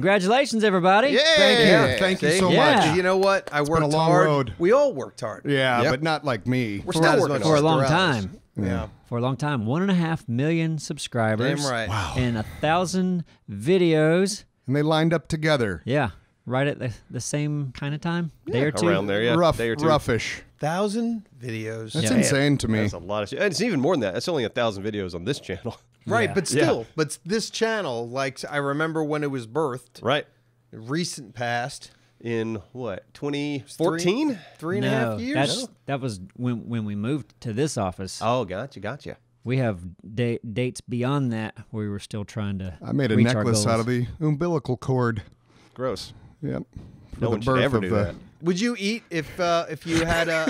Congratulations, everybody. Yeah. Thank you so much. You know what? I worked been a long hard. road. We all worked hard. Yeah, Yep. but not like me. We're still working For a long Australis. time. Yeah. For a long time. 1.5 million subscribers. Damn right. Wow. And 1,000 videos. And they lined up together. Yeah. Right at the same kind of time. Day or two. Around there, yeah. Day or two. Roughish. 1,000 videos. That's Yeah. insane to me. That's a lot of shit. And it's even more than that. That's only 1,000 videos on this channel. Right, Yeah. but still, but this channel, like I remember when it was birthed, Right. recent past, In what, 2014? three and a half years. That was when we moved to this office. Oh, gotcha. We have dates beyond that where we were still trying to I made a reach our necklace out goals. of the umbilical cord. Gross. Yep. For No the one should birth ever of do the- that. Would you eat if you had a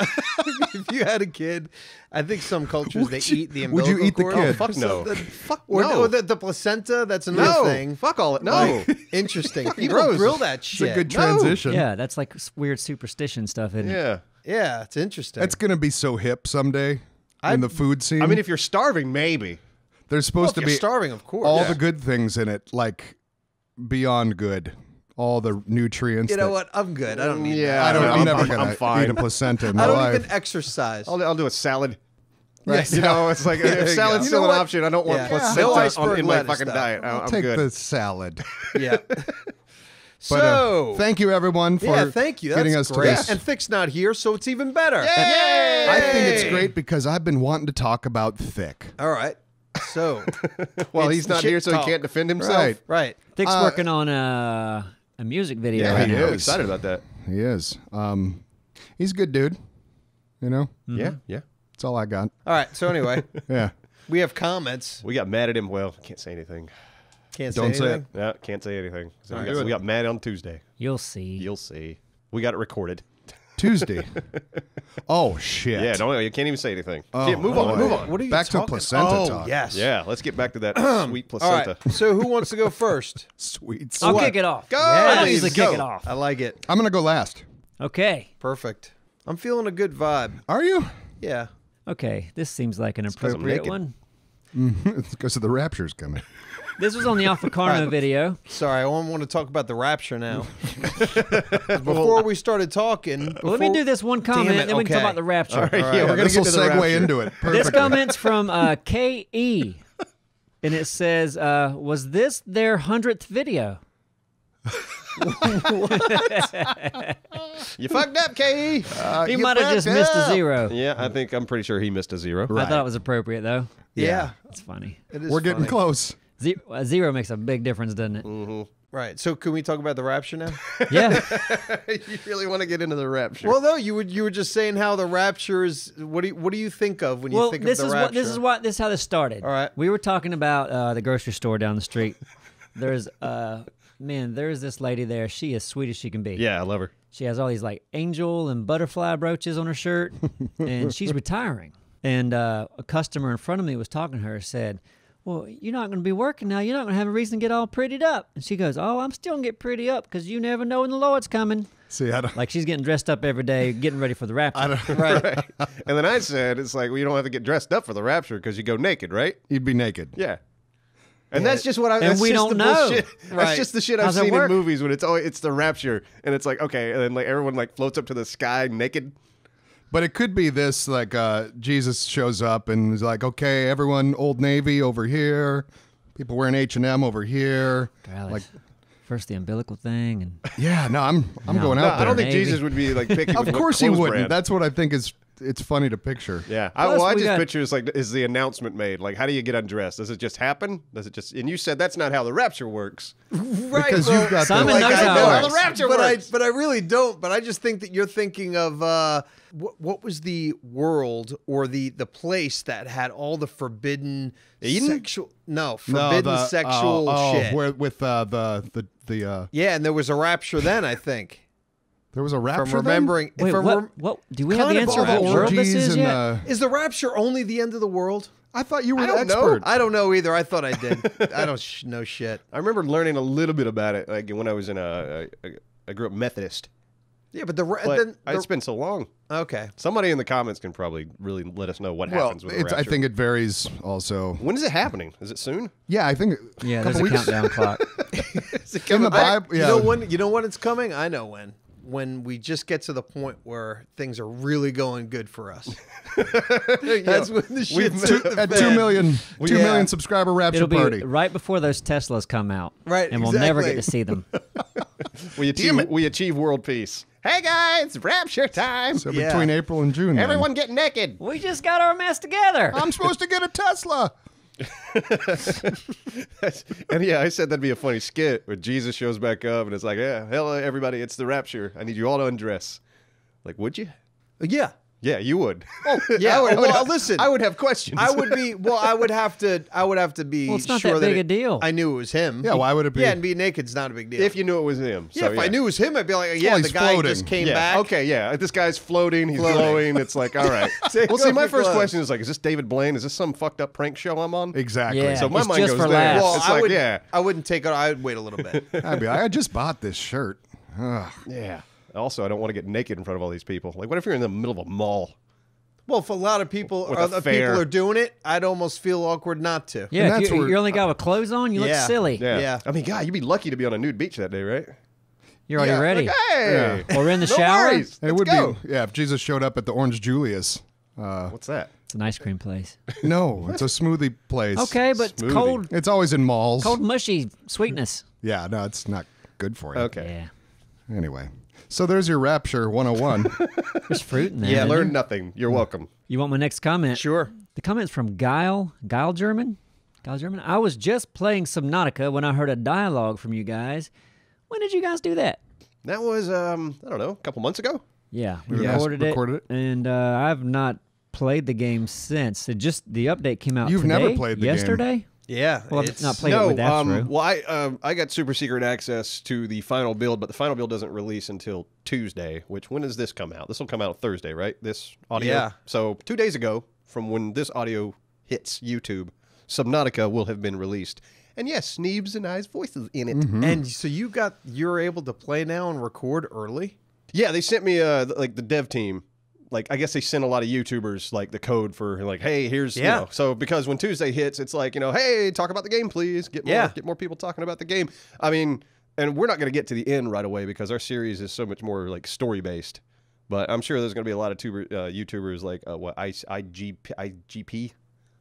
if you had a kid? I think some cultures they eat the would you umbilical eat the cord. kid? Oh, Fuck no. Fuck no. Or the placenta. That's another No. thing. Fuck all it. No. Like, interesting. People gross. grill that It's shit. a good transition. Yeah, that's like weird superstition stuff, isn't it? Yeah. Yeah, it's interesting. That's going to be so hip someday in the food scene. I mean, if you're starving, maybe. There's well, supposed if to you're be starving, of course. all the good things in it, like beyond good. All the nutrients. You know that- what? I'm good. I don't need Yeah, that. I don't. No, I'm never I'm going to fine. eat a placenta in my I don't life. even exercise. I'll do a salad. Right. You know, it's like if salad's You still know an what? option, I don't want Yeah. placenta No iceberg in my lettuce, fucking though. diet. I'm Take good. the salad. Yeah. But, So thank you everyone for yeah, thank you. That's getting us great. to this. And Thick's not here, so it's even better. Yay! I think it's great because I've been wanting to talk about Thick. All right. So Well, it's he's not shit here, so he talk. can't defend himself. Right. Right. Thick's working on a music video Yeah, right he now. I'm is. excited about that. He is. He's a good dude. You know, Yeah. that's all I got. All right. So anyway, Yeah. we have comments. We got mad at him. Well, can't say anything. Can't Don't say say anything. Yeah, can't say anything. So All right. we got mad on Tuesday. You'll see. You'll see. We got it recorded. Tuesday. Oh shit. Yeah, you can't even say anything. Oh, Yeah, move on, boy. move on. What are you Back to talking? placenta oh, talk. yes. Yeah, let's get back to that sweet All placenta. right. So who wants to go first? Sweet. I'll what? kick it off. Go! I don't Yes, usually go. kick it off. I like it. I'm gonna go last. Okay. Perfect. I'm feeling a good vibe. Are you? Yeah. Okay. This seems like an 'cause I'm appropriate naked. one. It's because of the rapture's coming. This was on the Alpha Carno video. Sorry, I want to talk about the rapture now. Before we started talking, Well, let me do this one comment, Damn it, then we can talk okay. about the rapture. All right, All right. yeah, we're gonna This will get to the segue rapture. into it. This Perfectly. comment's from KE, and it says, was this their 100th video? You fucked up, KE. He might have just missed a zero. Yeah, I'm pretty sure he missed a zero. I thought it was appropriate, though. Yeah. It's funny. It is We're getting funny. close. A zero makes a big difference, doesn't it? Mm. Right. So can we talk about the rapture now? Yeah. You really want to get into the rapture? Well, no, you were just saying how the rapture is. What do you think of when you Well, think this of is the rapture? this is how this started. All right. We were talking about the grocery store down the street. There's there's this lady there. She is sweet as she can be. yeah, I love her. She has all these like angel and butterfly brooches on her shirt, and she's retiring. And a customer in front of me was talking to her, said, well, you're not going to be working now. You're not going to have a reason to get all prettied up. And she goes, oh, I'm still going to get pretty up because you never know when the Lord's coming. See, I don't. Like she's getting dressed up every day, getting ready for the rapture. Right. And then I said, it's like, well, you don't have to get dressed up for the rapture because you go naked, right? You'd be naked. Yeah. And that's just what I. That's we just don't the know. bullshit. Right. That's just the shit I've How's that seen in work? movies when it's the rapture, and it's like okay, and then like everyone like floats up to the sky naked. But it could be this, like Jesus shows up and is like, okay, everyone, Old Navy over here, people wearing H&M over here. God, Like, first the umbilical thing, and yeah, no, I'm going No, out I there. don't think Navy. Jesus would be like picky. Of with course what he clothes wouldn't. brand. That's what I think it's funny to picture. Yeah. Plus, I we just got- picture is the announcement made? Like, how do you get undressed? Does it just happen? Does it just? And you said that's not how the rapture works. right. Because well, you've got Simon the, knows I how it know works. the rapture but works. I really don't. But I just think that you're thinking of what was the world or the place that had all the forbidden Eden? sexual forbidden sexual shit. Where, with the Yeah, and there was a rapture then. I think there was a rapture. from remembering. wait, if I'm what? Do we have the kind of answer of all what the world this orgies is and yet? is the rapture only the end of the world? I thought you were I the don't know. expert. I don't know either. I thought I did. I don't know shit. I remember learning a little bit about it, like when I was in I grew up Methodist. Yeah, but But it's been so long. okay. Somebody in the comments can probably really let us know what Well, happens with the rapture. I think it varies also. When is it happening? Is it soon? Yeah, I think Yeah, a there's couple a weeks. countdown clock. Is it In the coming back? Bible, yeah. You know when it's coming? I know when. When we just get to the point where things are really going good for us. That's when the shit's At 2 million, 2 million subscriber rapture It'll be party. right before those Teslas come out. Right, And we'll never get exactly. to see them. We achieve world peace. Hey guys, rapture time. So Yeah. between April and June, then. Everyone get naked. We just got our mess together. I'm supposed to get a Tesla. And yeah, I said that'd be a funny skit where Jesus shows back up and it's like, yeah, hello everybody, it's the rapture. I need you all to undress. Like, would you? Yeah. Yeah, you would. Oh, yeah. Listen. I would have questions. I would be. Well, I would have to be. Well, it's not sure that big it- a deal. I knew it was him. Yeah, why would it be? Yeah, and being naked's not a big deal. if you knew it was him. yeah, So, if I knew it was him, I'd be like, yeah, Well, the he's guy floating. just came yeah. back. Okay, yeah. This guy's floating. He's Floating. glowing. It's like, all right. Take Well, see, off my your first clothes. question is like, is this David Blaine? Is this some fucked up prank show I'm on? Exactly. Yeah. So my It's mind just goes for there. laughs. Well, It's I like, would. yeah. I wouldn't take it. I'd wait a little bit. I'd be like, I just bought this shirt. Ugh. Yeah. Also, I don't want to get naked in front of all these people. Like, what if you're in the middle of a mall? Well, if a lot of people, With a other fair. people are doing it, I'd almost feel awkward not to. Yeah, And if that's you're where- the only guy with clothes on, you look Yeah. silly. Yeah. I mean, God, you'd be lucky to be on a nude beach that day, right? You're already ready. Like, hey. Yeah. Or we're in the No shower. worries. It Let's would go. be, yeah, if Jesus showed up at the Orange Julius. What's that? It's an ice cream place. No, it's a smoothie place. Okay, but it's Smoothie. cold, It's always in malls. cold, mushy sweetness. Yeah, no, it's not good for you. Okay. Yeah. Anyway, so there's your Rapture 101. There's fruit in there. Yeah, isn't learn there? nothing. You're welcome. You want my next comment? Sure. The comment's from Guile German. Guile German. I was just playing Subnautica when I heard a dialogue from you guys. When did you guys do that? That was, I don't know, a couple months ago. Yeah, we Yeah. recorded it, and I've not played the game since. It just the update came out. You've today, never played the game. yesterday. Yeah. Well, I've it's- not played it with that through. Well, I got super secret access to the final build, but the final build doesn't release until Tuesday. Which when does this come out? This will come out Thursday, right? This audio. Yeah. So 2 days ago, from when this audio hits YouTube, Subnautica will have been released. And yes, Neebs and I's voices in it. And so you're able to play now and record early. Yeah, they sent me like the dev team. Like I guess they sent a lot of YouTubers like the code for like, hey, here's Yeah. you know. So because when Tuesday hits, it's like, you know, hey, talk about the game, please. Get more people talking about the game. I mean, and we're not going to get to the end right away because our series is so much more like story based. But I'm sure there's going to be a lot of YouTubers like IGP,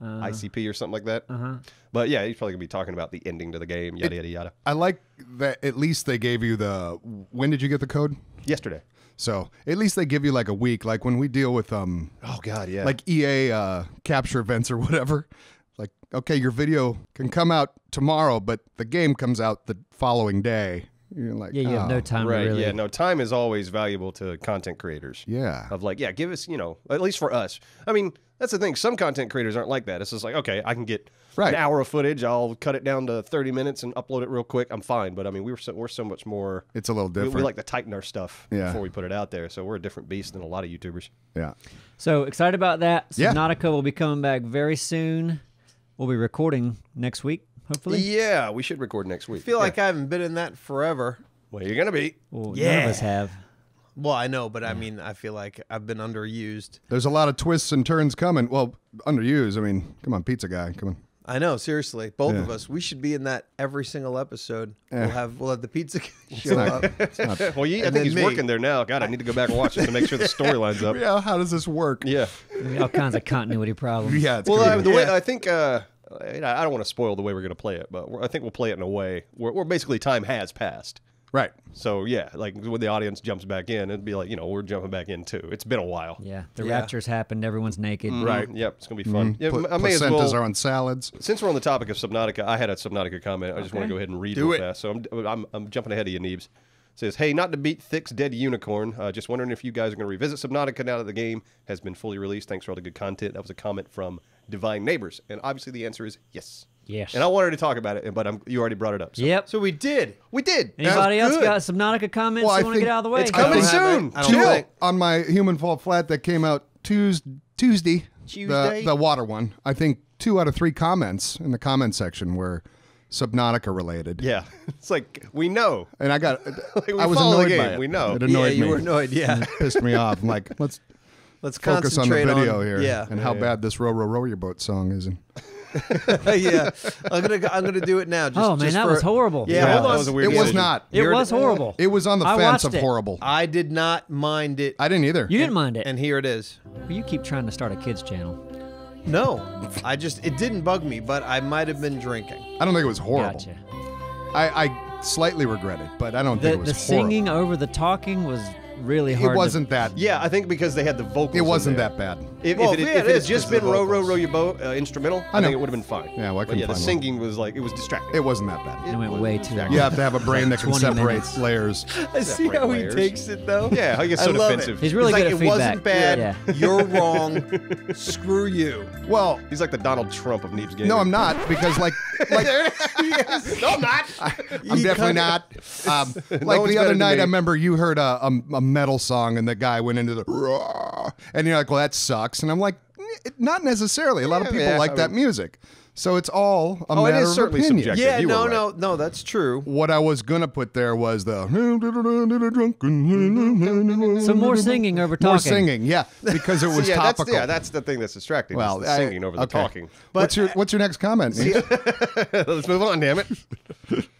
ICP or something like that. But yeah, he's probably going to be talking about the ending to the game, yada yada yada. I like that at least they gave you the, when did you get the code? Yesterday. So at least they give you like a week. Like when we deal with Oh God, yeah. like EA capture events or whatever. Like, okay, your video can come out tomorrow, but the game comes out the following day. You're like, Yeah, you have no time right. to really. Yeah. No, time is always valuable to content creators. Yeah. Of like, yeah, give us, you know, at least for us. I mean, that's the thing. Some content creators aren't like that. It's just like, okay, I can get Right. an hour of footage. I'll cut it down to 30 minutes and upload it real quick. I'm fine. But I mean, we're so much more. It's a little We different. like to tighten our stuff Yeah. before we put it out there. So we're a different beast than a lot of YouTubers. Yeah. So excited about that. Yeah. Subnautica will be coming back very soon. We'll be recording next week, hopefully. Yeah, we should record next week. I feel like I haven't been in that forever. Well, you're gonna be. Well, none Yeah. of us have. Well, I know, but I mean, I feel like I've been underused. There's a lot of twists and turns coming. Well, underused. I mean, come on, pizza guy. Come on. I know, seriously, both of Yeah. us. We should be in that every single episode. Yeah. We'll have the pizza show up. Well, I And think then he's me. working there now. God, I need to go back and watch it to make sure the story lines up. Yeah, how does this work? Yeah. All kinds of continuity problems. Yeah, it's Well, gonna be- the way Yeah. I think, I don't want to spoil the way we're going to play it, but I think we'll play it in a way where basically time has passed. right. So yeah, like when the audience jumps back in, it'd be like, you know, we're jumping back in too. It's been a while. Yeah, the Yeah. raptures happened. Everyone's naked. Right. Yep. It's gonna be fun. Yeah, Pla- I may as placentas well. are on salads. Since we're on the topic of Subnautica, I had a Subnautica comment. I just want to go ahead and read Do real it. fast. So I'm jumping ahead of you, Neebs. Says, hey, not to beat Thick's Dead Unicorn. Just wondering if you guys are going to revisit Subnautica now that the game has been fully released. Thanks for all the good content. That was a comment from Divine Neighbors, and obviously the answer is yes. Yes. And I wanted to talk about it, but you already brought it up. So. Yep. So we did. We did. Anybody else good. got Subnautica comments Well, I you want to think get out of the way? it's coming don't have soon. it. I don't Chill. think- On my Human Fall Flat that came out Tuesday. The water one. I think 2 out of 3 comments in the comment section were Subnautica related. Yeah. It's like, we know. And I got, Like, we I was follow the annoyed game. by it. We know. It Yeah, annoyed you me. were annoyed. Yeah. It pissed me off. I'm like, let's Let's focus on the concentrate video here Yeah. and how bad this row your boat song is. And Yeah, I'm gonna do it now. Oh man, that was horrible. Yeah, that was a weird. It was not. It was horrible. It was on the I fence watched of it. horrible. I did not mind it, I didn't either. You didn't mind it. and here it is. Well, you keep trying to start a kids channel. No, it didn't bug me, but I might have been drinking. I don't think it was horrible. Gotcha. I slightly regret it, but I don't think it was The horrible. singing over the talking was really It hard. wasn't that. Yeah, I think because they had the vocals. It wasn't in there. that bad. If Well, it yeah, had it is, just 'cause of been the row, row, vocals. row your boat instrumental, I know. think it would have been fine. Yeah, well, I but couldn't yeah, the find one. singing was like it was distracting. It wasn't that bad. It went way too long. You have to have a brain that can 20 separate minutes. layers. I see Separate how layers. he takes it though. Yeah, how he gets I so love defensive. He's really He's good like, at it feedback. wasn't bad. Yeah. You're wrong. Screw you. Well, He's like the Donald Trump of Neebs Gaming. no, I'm not, because like Yes. No, I'm not. I'm definitely not. Like one's the better other than night, me. I remember you heard a metal song, and the guy went into the "Roar," and you're like, "Well, that sucks." And I'm like, "Not necessarily. A lot of people yeah, like I that mean- music, so it's all a Oh, it matter is of certainly opinion." subjective. Yeah, You were no, that's true. What I was gonna put there was the Some more singing over talking. More singing, yeah, because it was yeah, topical. that's the thing that's distracting. Well, is the singing over the okay. talking. What's your next comment? Neebs? Let's move on, damn it.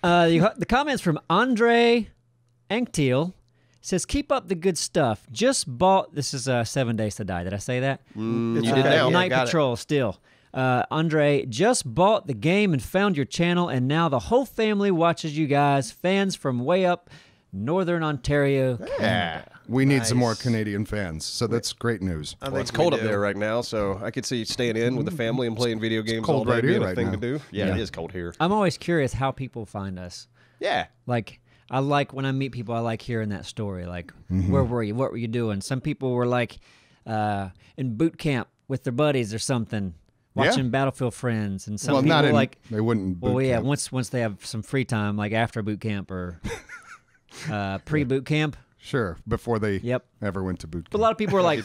The comments from Andre Anktiel says, "Keep up the good stuff. Just bought." This is 7 Days to Die. Did I say that? You okay. did now. Yeah, Night got it. Patrol still. Andre just bought the game and found your channel, and now the whole family watches you guys. Fans from way up Northern Ontario. Canada. We need some more Canadian fans, so that's great news. I Well, think it's cold we up do. there right now, so I could see you staying in with the family and playing video games cold all day right being here a right thing now. to do. Yeah, Yeah. it is cold here. I'm always curious how people find us. Yeah. Like, I like when I meet people, I like hearing that story. Like, where were you? What were you doing? Some people were like in boot camp with their buddies or something, watching Battlefield Friends, and some Well, people not in, like. they wouldn't. Well, boot yeah. camp. Once they have some free time, like after boot camp or pre-boot camp. Sure, before they Yep. ever went to boot But a camp. lot of people are like,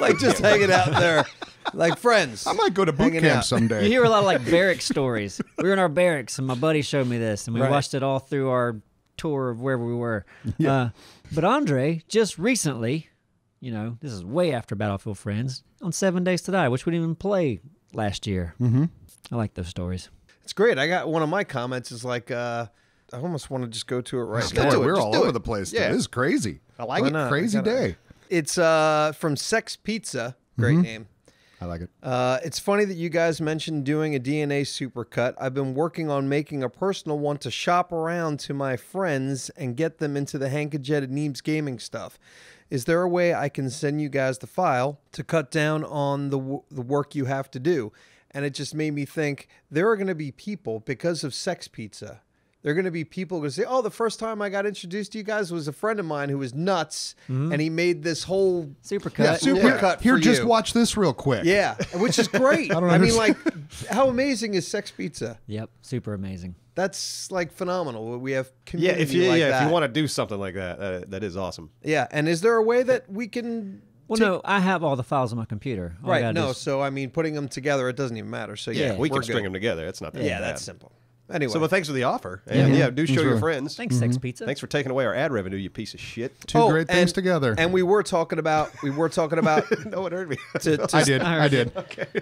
Like just hanging out there, like friends. I might go to boot Hanging camp out. someday. you hear a lot of like barrack stories. We were in our barracks, and my buddy showed me this, and we Right. watched it all through our tour of wherever we were. But Andre just recently, this is way after Battlefield Friends, on 7 Days to Die, which we didn't even play last year. Mm-hmm. I like those stories. It's great. I got one of my comments is like, I almost want to just go to it right Boy, now. we're Just all do over it. the place. Yeah. This is crazy. I like Why it. not? Crazy I gotta- day. It's from Sex Pizza. Great name. I like it. It's funny that you guys mentioned doing a DNA supercut. I've been working on making a personal one to shop around to my friends and get them into the hankajetted Neebs Gaming stuff. Is there a way I can send you guys the file to cut down on the work you have to do? And it just made me think there are going to be people, because of Sex Pizza, there are going to be people who say, oh, the first time I got introduced to you guys was a friend of mine who was nuts, and he made this whole Supercut. supercut Here, for just you. watch this real quick. Yeah, which is great. I don't I mean, like, understand. how amazing is Sex Pizza? Yep, super amazing. That's like phenomenal. We have Yeah, community if you like if that. you want to do something like that, that is awesome. Yeah, and is there a way that we can? Well, no, I have all the files on my computer. All I Right. gotta do No. is- So I mean, putting them together, it doesn't even matter. So yeah, We we're can string good. them together. It's not that Yeah, bad. that's simple. Anyway, So, but thanks for the offer. And yeah, do show your really- friends. Thanks, Sex Pizza. Thanks for taking away our ad revenue, you piece of shit. Two great things and- together. And we were talking about No one heard me. to I did.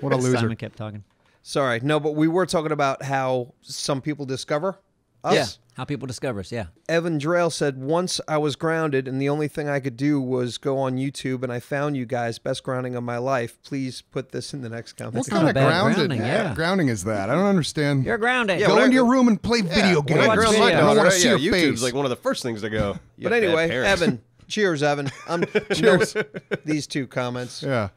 What a loser. Simon kept talking. sorry, no, but we were talking about how some people discover us. Yeah, how people discover us. Yeah. Evan Drail said, once I was grounded and the only thing I could do was go on YouTube and I found you guys. Best grounding of my life. Please put this in the next comment. What not kind a of bad grounded grounding, yeah. grounding is that? I don't understand. You're grounded. Yeah, Go when I- into your room and play video When I games. ground my videos. I don't daughter, want to see your YouTube's face. like one of the first things to go. You But have bad anyway, parents. Evan, cheers, Evan. Cheers. These two comments. Yeah.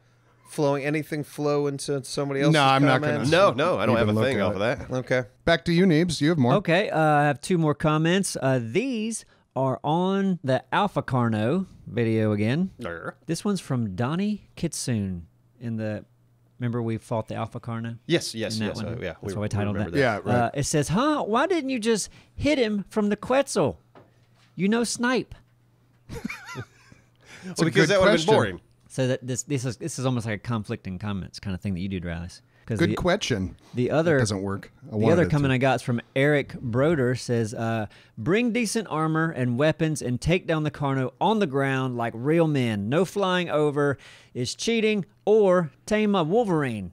Flowing, anything flow into somebody else's No, I'm not comments? gonna- No, I don't have Even a look thing at off it. of that. Okay. Back to you, Neebs. You have more. Okay, I have two more comments. These are on the Alpha Carno video again. This one's from Donnie Kitsune in the. Remember we fought the Alpha Carno? Yes, In that one? yeah. That's why I titled remember that. Yeah, right. It says, huh? Why didn't you just hit him from the Quetzal? You know snipe. Well, a because good that would have been question. boring. So that this is almost like a conflicting comments kind of thing that you do, Dralis. Because Good question. the other Doesn't work. The other comment I got is from Eric Broder says, bring decent armor and weapons and take down the Carno on the ground like real men. No flying over is cheating, or tame a Wolverine.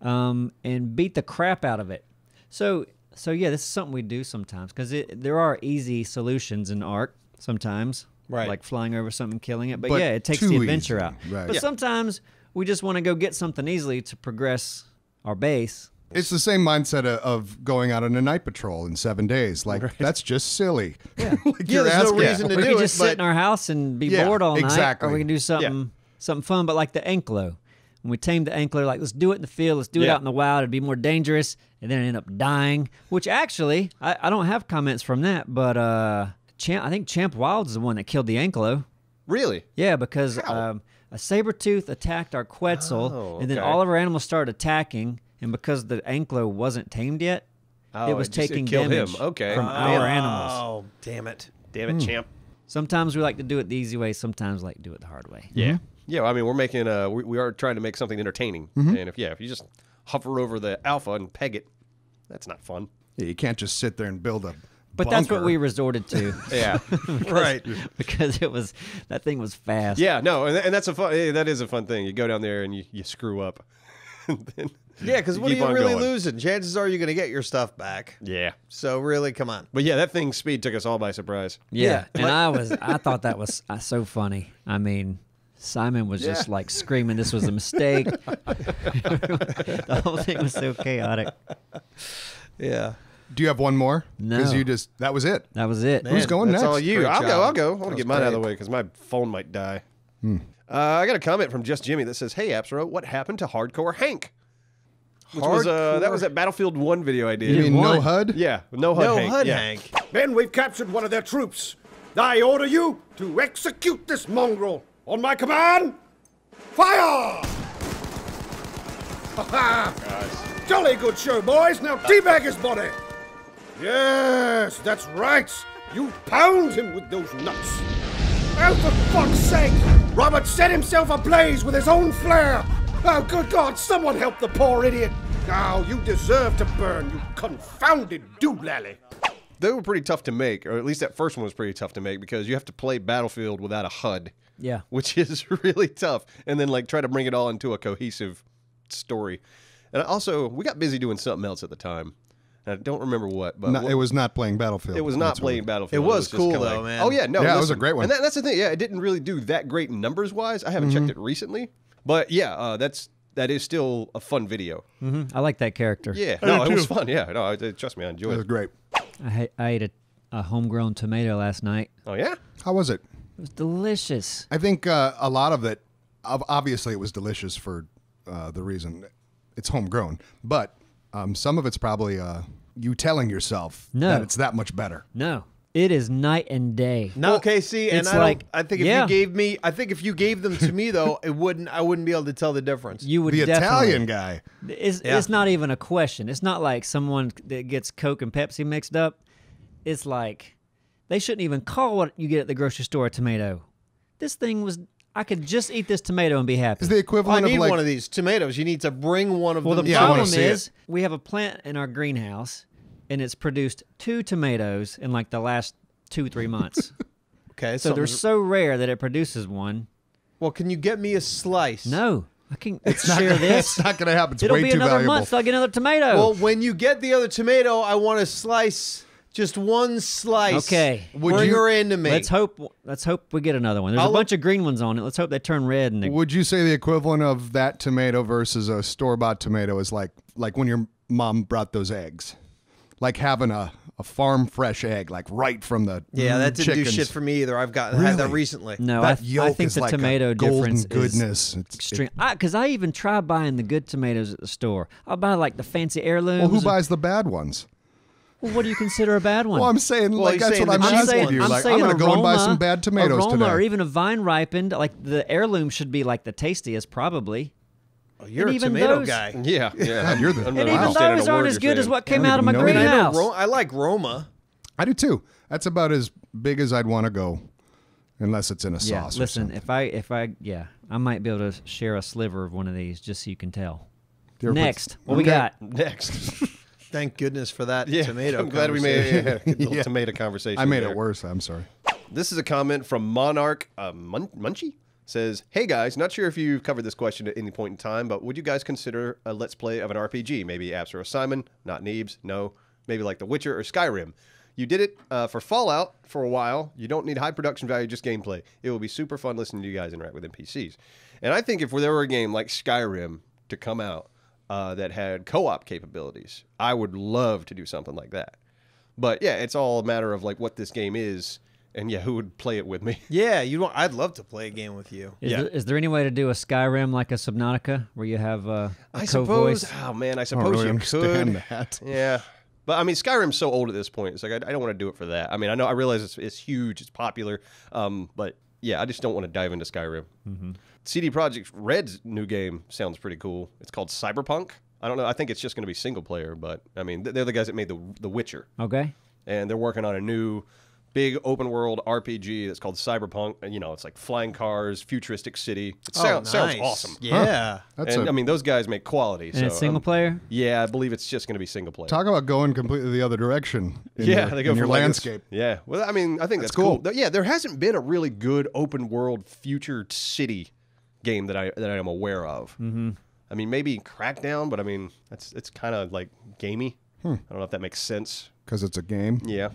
and beat the crap out of it. So yeah, this is something we do sometimes because there are easy solutions in Ark sometimes, right? Like flying over something and killing it. But yeah, it takes the adventure out. Right. But sometimes we just want to go get something easily to progress our base. It's the same mindset of going out on a night patrol in 7 days. Like, that's just silly. Yeah, like there's no reason to we do can it. just sit in our house and be bored all night, or we can do something fun. But like the Anklo, when we tamed the Anklo, like let's do it in the field, let's do it out in the wild. It'd be more dangerous, and then it ended up dying. Which actually, I don't have comments from that, but I think Champ Wilds is the one that killed the Anklo. Really? Yeah, because a saber-tooth attacked our Quetzal, and then all of our animals started attacking. And because the Anklo wasn't tamed yet, it was taking damage from our animals. Oh, damn it. Damn it, champ. Sometimes we like to do it the easy way. Sometimes we like to do it the hard way. Yeah. Yeah, well, I mean, we're making, we are trying to make something entertaining. And if you just hover over the alpha and peg it, that's not fun. Yeah, you can't just sit there and build a But that's what we resorted to. Yeah. Right. Because that thing was fast. Yeah, no, and that's that is a fun thing. You go down there and you screw up. And then yeah, because what are you really losing? Chances are you're going to get your stuff back. Yeah. So really, come on. But yeah, that thing's speed took us all by surprise. Yeah. And I thought that was so funny. I mean, Simon was just like screaming this was a mistake. The whole thing was so chaotic. Yeah. Do you have one more? No. Because that was it. That was it. Man, who's going That's next? all you. Great I'll job. go. I want to get mine out of the way because my phone might die. I got a comment from Just Jimmy that says, "Hey, Appsro, what happened to Hardcore Hank?" Which was that was that Battlefield 1 video I did. You mean no HUD? Yeah, no HUD. No Hank. HUD, Yeah. Hank. Men, we've captured one of their troops. I order you to execute this mongrel. On my command, fire! Ha-ha! Jolly good show, boys. Now teabag his body. Yes, that's right. You pound him with those nuts. Oh, for fuck's sake! Robert set himself ablaze with his own flare. Oh, good God, someone help the poor idiot. Now, you deserve to burn, you confounded doolally. They were pretty tough to make, or at least that first one was pretty tough to make because you have to play Battlefield without a HUD. Yeah. Which is really tough. And then like try to bring it all into a cohesive story. And also, we got busy doing something else at the time. And I don't remember what, but it was not playing Battlefield. it was not playing Battlefield. It was just cool, kinda though, man. Oh yeah, no, Yeah, it was listen, a great one. And that's the thing. Yeah, it didn't really do that great numbers wise. I haven't checked it recently, but yeah, that is still a fun video. I like that character. Yeah, no, it was fun. Yeah, no, trust me, I enjoyed It was it. great. I ate a homegrown tomato last night. Oh yeah, How was it? It was delicious. I think a lot of it, obviously it was delicious for the reason it's homegrown, but some of it's probably you telling yourself that it's that much better. No, it is night and day. No, okay, see, and it's I like- think if you gave them to me though, I wouldn't be able to tell the difference. You would The definitely. Italian guy. It's not even a question. It's not like someone that gets Coke and Pepsi mixed up. It's like they shouldn't even call what you get at the grocery store a tomato. This thing was. I could just eat this tomato and be happy. Is the I equivalent need of like one of these tomatoes. You need to bring one of Well, them. the Yeah, I wanna problem see it. is we have a plant in our greenhouse, and it's produced 2 tomatoes in like the last 2-3 months. Okay, So they're so rare that it produces one. well. Can you get me a slice? No, I can share this. It's not going to happen. It's It'll way be too another valuable. month. I'll get another tomato. Well, when you get the other tomato, I want a slice. Just one slice. Okay. Bring her in to me. Let's hope we get another one. There's a bunch of green ones on it. Let's hope they turn red. And Would you say the equivalent of that tomato versus a store-bought tomato is like when your mom brought those eggs? Like having a farm fresh egg, like right from the Yeah, that didn't do chickens. shit for me either. I've had that Really? recently. no, That I yolk think is the like tomato a golden difference goodness. is extreme. Because I even try buying the good tomatoes at the store. I'll buy like the fancy heirlooms. Well, who buys the bad ones? Well, what do you consider a bad one? Well, I'm saying, Well, like, he's that's saying what I'm the cheap asking ones. you. I'm Like, I'm saying going to go and buy aroma- some bad tomatoes aroma, today. or even a vine ripened. Like the heirloom should be like the tastiest, probably. Oh, you're And a even tomato those- guy. yeah. God, you're the- I'm And not even understanding those a aren't word as you're good as saying. what came don't out of my even know. I mean, I know greenhouse. I like Roma. I do too. That's about as big as I'd want to go, unless it's in a Yeah, sauce. listen, or something. I might be able to share a sliver of one of these just so you can tell. You ever put- Next, what we Okay. got? Next. Thank goodness for that Yeah, tomato. I'm glad we conversation. made a little Yeah. tomato conversation. I made there. it worse. I'm sorry. This is a comment from Monarch Munchie. says, "Hey guys, not sure if you've covered this question at any point in time, but would you guys consider a let's play of an RPG? Maybe Apps or Simon, not Neebs, no. Maybe like The Witcher or Skyrim. You did it for Fallout for a while. You don't need high production value, just gameplay. It will be super fun listening to you guys interact with NPCs." And I think if there were a game like Skyrim to come out that had co-op capabilities, I would love to do something like that. But yeah, it's all a matter of like what this game is. And yeah, who would play it with me? Yeah, I'd love to play a game with you. Is there any way to do a Skyrim like a Subnautica where you have a I co-voice? suppose. Oh man, I I suppose don't really you understand could. that. Yeah, but I mean, Skyrim's so old at this point. It's like I don't want to do it for that. I mean, I realize it's huge, it's popular, but yeah, I just don't want to dive into Skyrim. CD Projekt Red's new game sounds pretty cool. It's called Cyberpunk. I don't know. I think it's just going to be single player, but I mean, they're the guys that made the Witcher. Okay. And they're working on a new big open world RPG that's called Cyberpunk. And, you know, it's like flying cars, futuristic city. It sounds awesome. Yeah. I mean, those guys make quality. And it's single player? Yeah, I believe it's just going to be single player. Talk about going completely the other direction. They go in your for like landscape. Yeah. Well, I mean, I think that's cool. Yeah, there hasn't been a really good open world future city game that I am aware of. I mean, maybe Crackdown, but I mean, it's kind of like gamey. I don't know if that makes sense. Because it's a game. Yeah.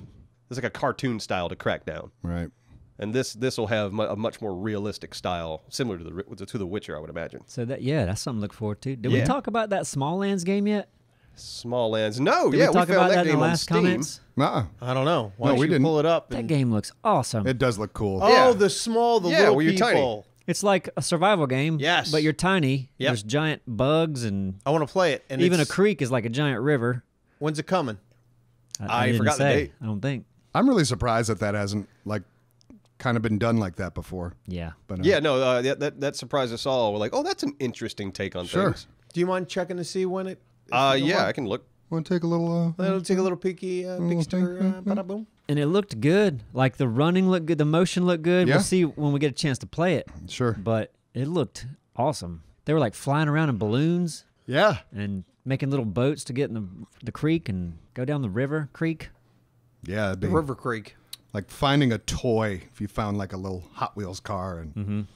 It's like a cartoon style to Crackdown. Right. And this will have a much more realistic style, similar to the Witcher, I would imagine. So that's something to look forward to. Did we talk about that Small Lands game yet? Small Lands. No, Did we talk about that in the last comments? Uh-uh. I don't know. Why No, don't we you didn't. pull it up? That game looks awesome. It does look cool. Oh, Yeah. the little where you're tiny. people. It's like a survival game. Yes. But you're tiny. Yep. There's giant bugs and I want to play it. And even a it's- creek is like a giant river. When's it coming? I didn't forgot the say. date. I don't think. I'm really surprised that hasn't like kind of been done like that before. Yeah. But Yeah, no, that surprised us all. We're like, oh, that's an interesting take on things. Do you mind checking to see when it? Yeah, I can look. want to take a little? Let's take a little peeky picture. Bada boom. And it looked good. Like the running looked good. The motion looked good. Yeah. We'll see when we get a chance to play it. Sure. But it looked awesome. They were like flying around in balloons Yeah. and making little boats to get in the creek and go down the river creek. Yeah. It'd be River Creek. like finding a toy. If you found like a little Hot Wheels car and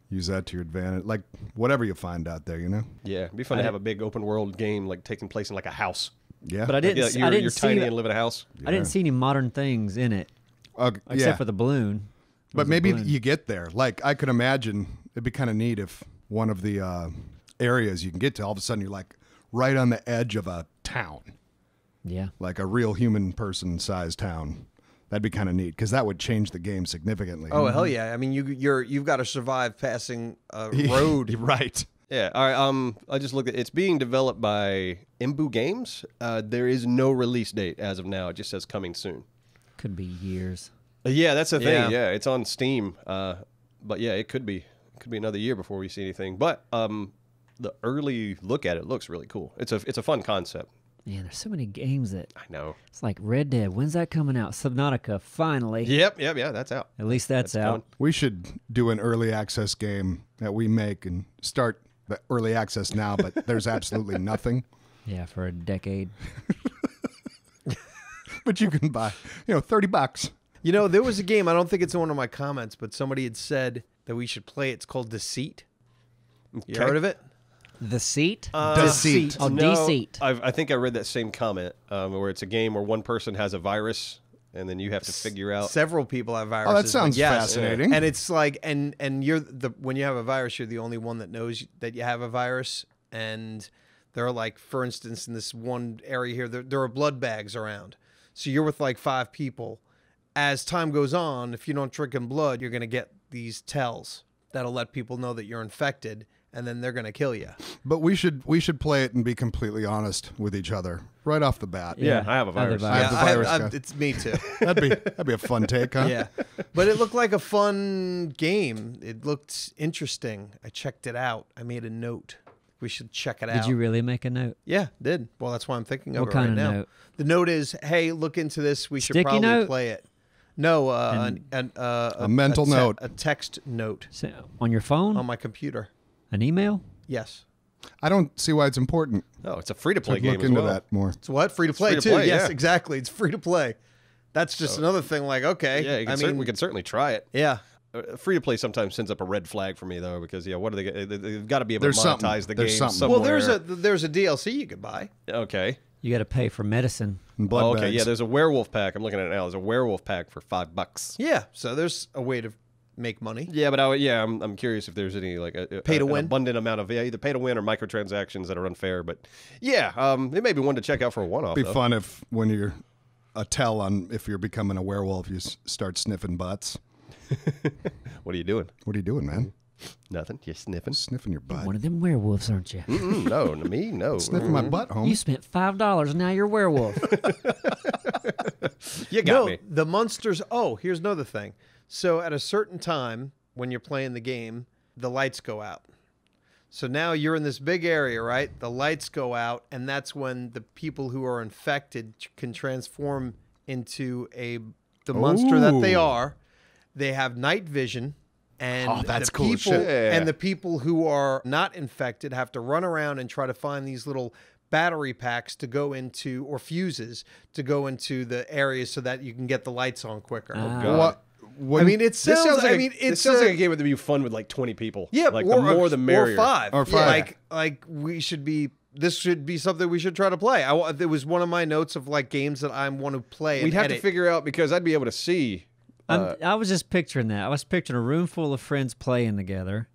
use that to your advantage, like whatever you find out there, you know. Yeah, it'd be fun to have a big open world game like taking place in like a house. Yeah. But I Like, didn't. you're, I didn't you're see tiny that- and live in a house. I didn't see any modern things in it except yeah. for the balloon. But There's a maybe balloon. you get there. Like I could imagine it'd be kind of neat if one of the areas you can get to, all of a sudden you're like right on the edge of a town, Yeah. like a real human person-sized town. That'd be kind of neat because that would change the game significantly. Oh hell yeah! I mean, you've got to survive passing a road. Right. Yeah. All right. I just looked at it's being developed by Imbu Games. There is no release date as of now. It just says coming soon. Could be years. Yeah, that's the thing. Yeah. Yeah, it's on Steam. But yeah, it could be another year before we see anything. But the early look at it looks really cool. It's a fun concept. Man, there's so many games that I know. it's like Red Dead. When's that coming out? Subnautica, finally. Yep. Yeah. That's out. At least that's out. coming. We should do an early access game that we make and start the early access now, but there's absolutely nothing. Yeah, for a decade. But you can buy, $30. You know, there was a game. I don't think it's in one of my comments, but somebody had said that we should play. It's called Deceit. You Okay. heard of it? The Seat? Deceit. Oh, No, Deceit. I think I read that same comment where it's a game where one person has a virus and then you have to figure out. Several people have viruses. Oh, that but sounds yes. fascinating. And it's like, and you're when you have a virus, you're the only one that knows that you have a virus. And there are like, for instance, in this one area here, there are blood bags around. So you're with like 5 people. As time goes on, if you don't drink in blood, you're going to get these tells that'll let people know that you're infected, and then they're going to kill you. But we should play it and be completely honest with each other right off the bat. Yeah, I have a virus. I have the virus guy. It's me too. That'd be a fun take, huh? Yeah, but it looked like a fun game. It looked interesting. I checked it out. I made a note. We should check it out. Did you really make a note? Yeah, did. Well, that's why I'm thinking of What it kind right of now. note? The note is, hey, look into this. We should Sticky probably note? play it. No, a mental note. A text note So, on your phone? on my computer. An email? Yes. I don't see why it's important. No, it's a free to play Look game as into well. that more. It's what? Free to play, free to too. play, Yes, yeah. exactly. It's free to play. That's just another thing like, okay. Yeah, I mean, we can certainly try it. yeah. free to play sometimes sends up a red flag for me though, because what are they've got to be able to monetize the game somewhere. Well, there's a DLC you could buy. Okay. You got to pay for medicine. Blood okay, bags. yeah, there's a werewolf pack. I'm looking at it now. There's a werewolf pack for $5. Yeah, so there's a way to make money. Yeah, but I'm curious if there's any like pay to win, an abundant amount of either pay to win or microtransactions that are unfair. But yeah, it may be one to check out for a one-off. It'd be fun if when you're a tell on if you're becoming a werewolf, you start sniffing butts. What are you doing? What are you doing, man? Nothing. You're sniffing. Sniffing your butt. One of them werewolves, aren't you? No, me, no. Sniffing my butt, home. You spent $5 and now you're a werewolf. You got me. The monsters. Oh, here's another thing. So at a certain time when you're playing the game, the lights go out. So now you're in this big area, right? The lights go out, and that's when the people who are infected can transform into the monster that they are. They have night vision. And that's the cool people, shit. Yeah. And the people who are not infected have to run around and try to find these little battery packs to go into, or fuses to go into the areas so that you can get the lights on quicker. God. I mean, it sounds. It sounds like a game that would be fun with like 20 people. Yeah, like or, the more the merrier. Or five. Or five. Yeah, like we should be. This should be something we should try to play. It was one of my notes of like games that I want to play. We'd have to figure out, because I'd be able to see. I was just picturing that. I was picturing a room full of friends playing together,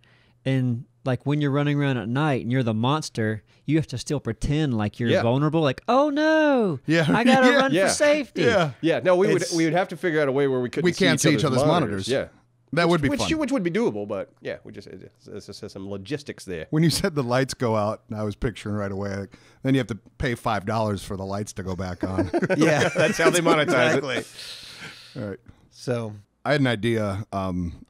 and like when you're running around at night and you're the monster, you have to still pretend like you're vulnerable. Like, oh no, I gotta run for safety. Yeah. No, we would have to figure out a way where we can't see each other's monitors. Yeah, that would be fun. Which would be doable, but yeah, it's just some logistics there. When you said the lights go out, I was picturing right away. Like, then you have to pay $5 for the lights to go back on. Yeah, that's how they monetize it. All right. So I had an idea.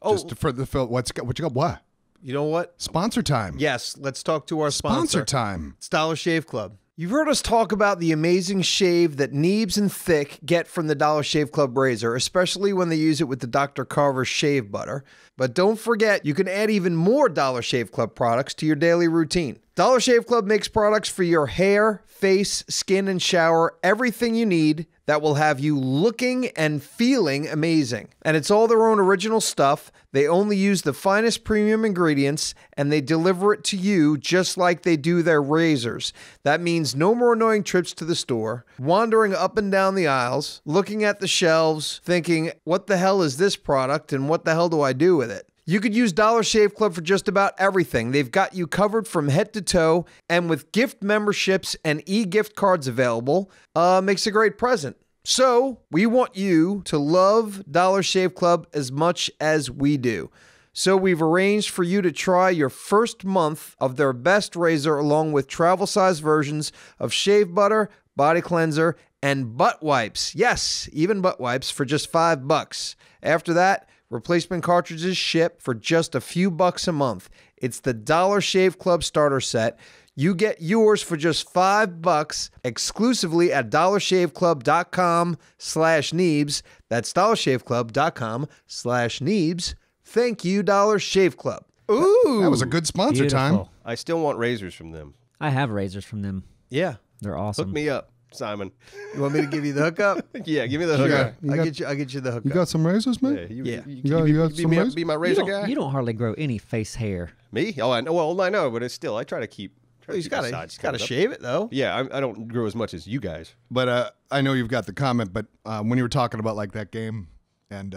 Just for the film. What you got? What? You know what? Sponsor time. Yes, let's talk to our sponsor. Sponsor time. It's Dollar Shave Club. You've heard us talk about the amazing shave that Neebs and Thick get from the Dollar Shave Club razor, especially when they use it with the Dr. Carver shave butter. But don't forget, you can add even more Dollar Shave Club products to your daily routine. Dollar Shave Club makes products for your hair, face, skin, and shower, everything you need that will have you looking and feeling amazing. And it's all their own original stuff. They only use the finest premium ingredients, and they deliver it to you just like they do their razors. That means no more annoying trips to the store, wandering up and down the aisles, looking at the shelves, thinking, what the hell is this product and what the hell do I do with it? You could use Dollar Shave Club for just about everything. They've got you covered from head to toe, and with gift memberships and e-gift cards available, makes a great present. So, we want you to love Dollar Shave Club as much as we do. So, we've arranged for you to try your first month of their best razor along with travel-size versions of shave butter, body cleanser, and butt wipes. Yes, even butt wipes for just $5. After that, replacement cartridges ship for just a few bucks a month. It's the Dollar Shave Club starter set. You get yours for just $5 exclusively at dollarshaveclub.com/Neebs. That's dollarshaveclub.com/Neebs. Thank you, Dollar Shave Club. Ooh. That was a good sponsor Beautiful. time. I still want razors from them. I have razors from them. Yeah. They're awesome. Hook me up, Simon. You want me to give you the hookup? Yeah, give me the hookup. I'll get you the hookup. You got some razors, man? Yeah, You got some razors? be my You razor don't, guy. you don't hardly grow any face hair. Me? Oh, I know. Well, I know, but it's still. I try to keep. He's got to shave it though. Yeah, I don't grow as much as you guys. But I know you've got the comment, but when you were talking about like that game and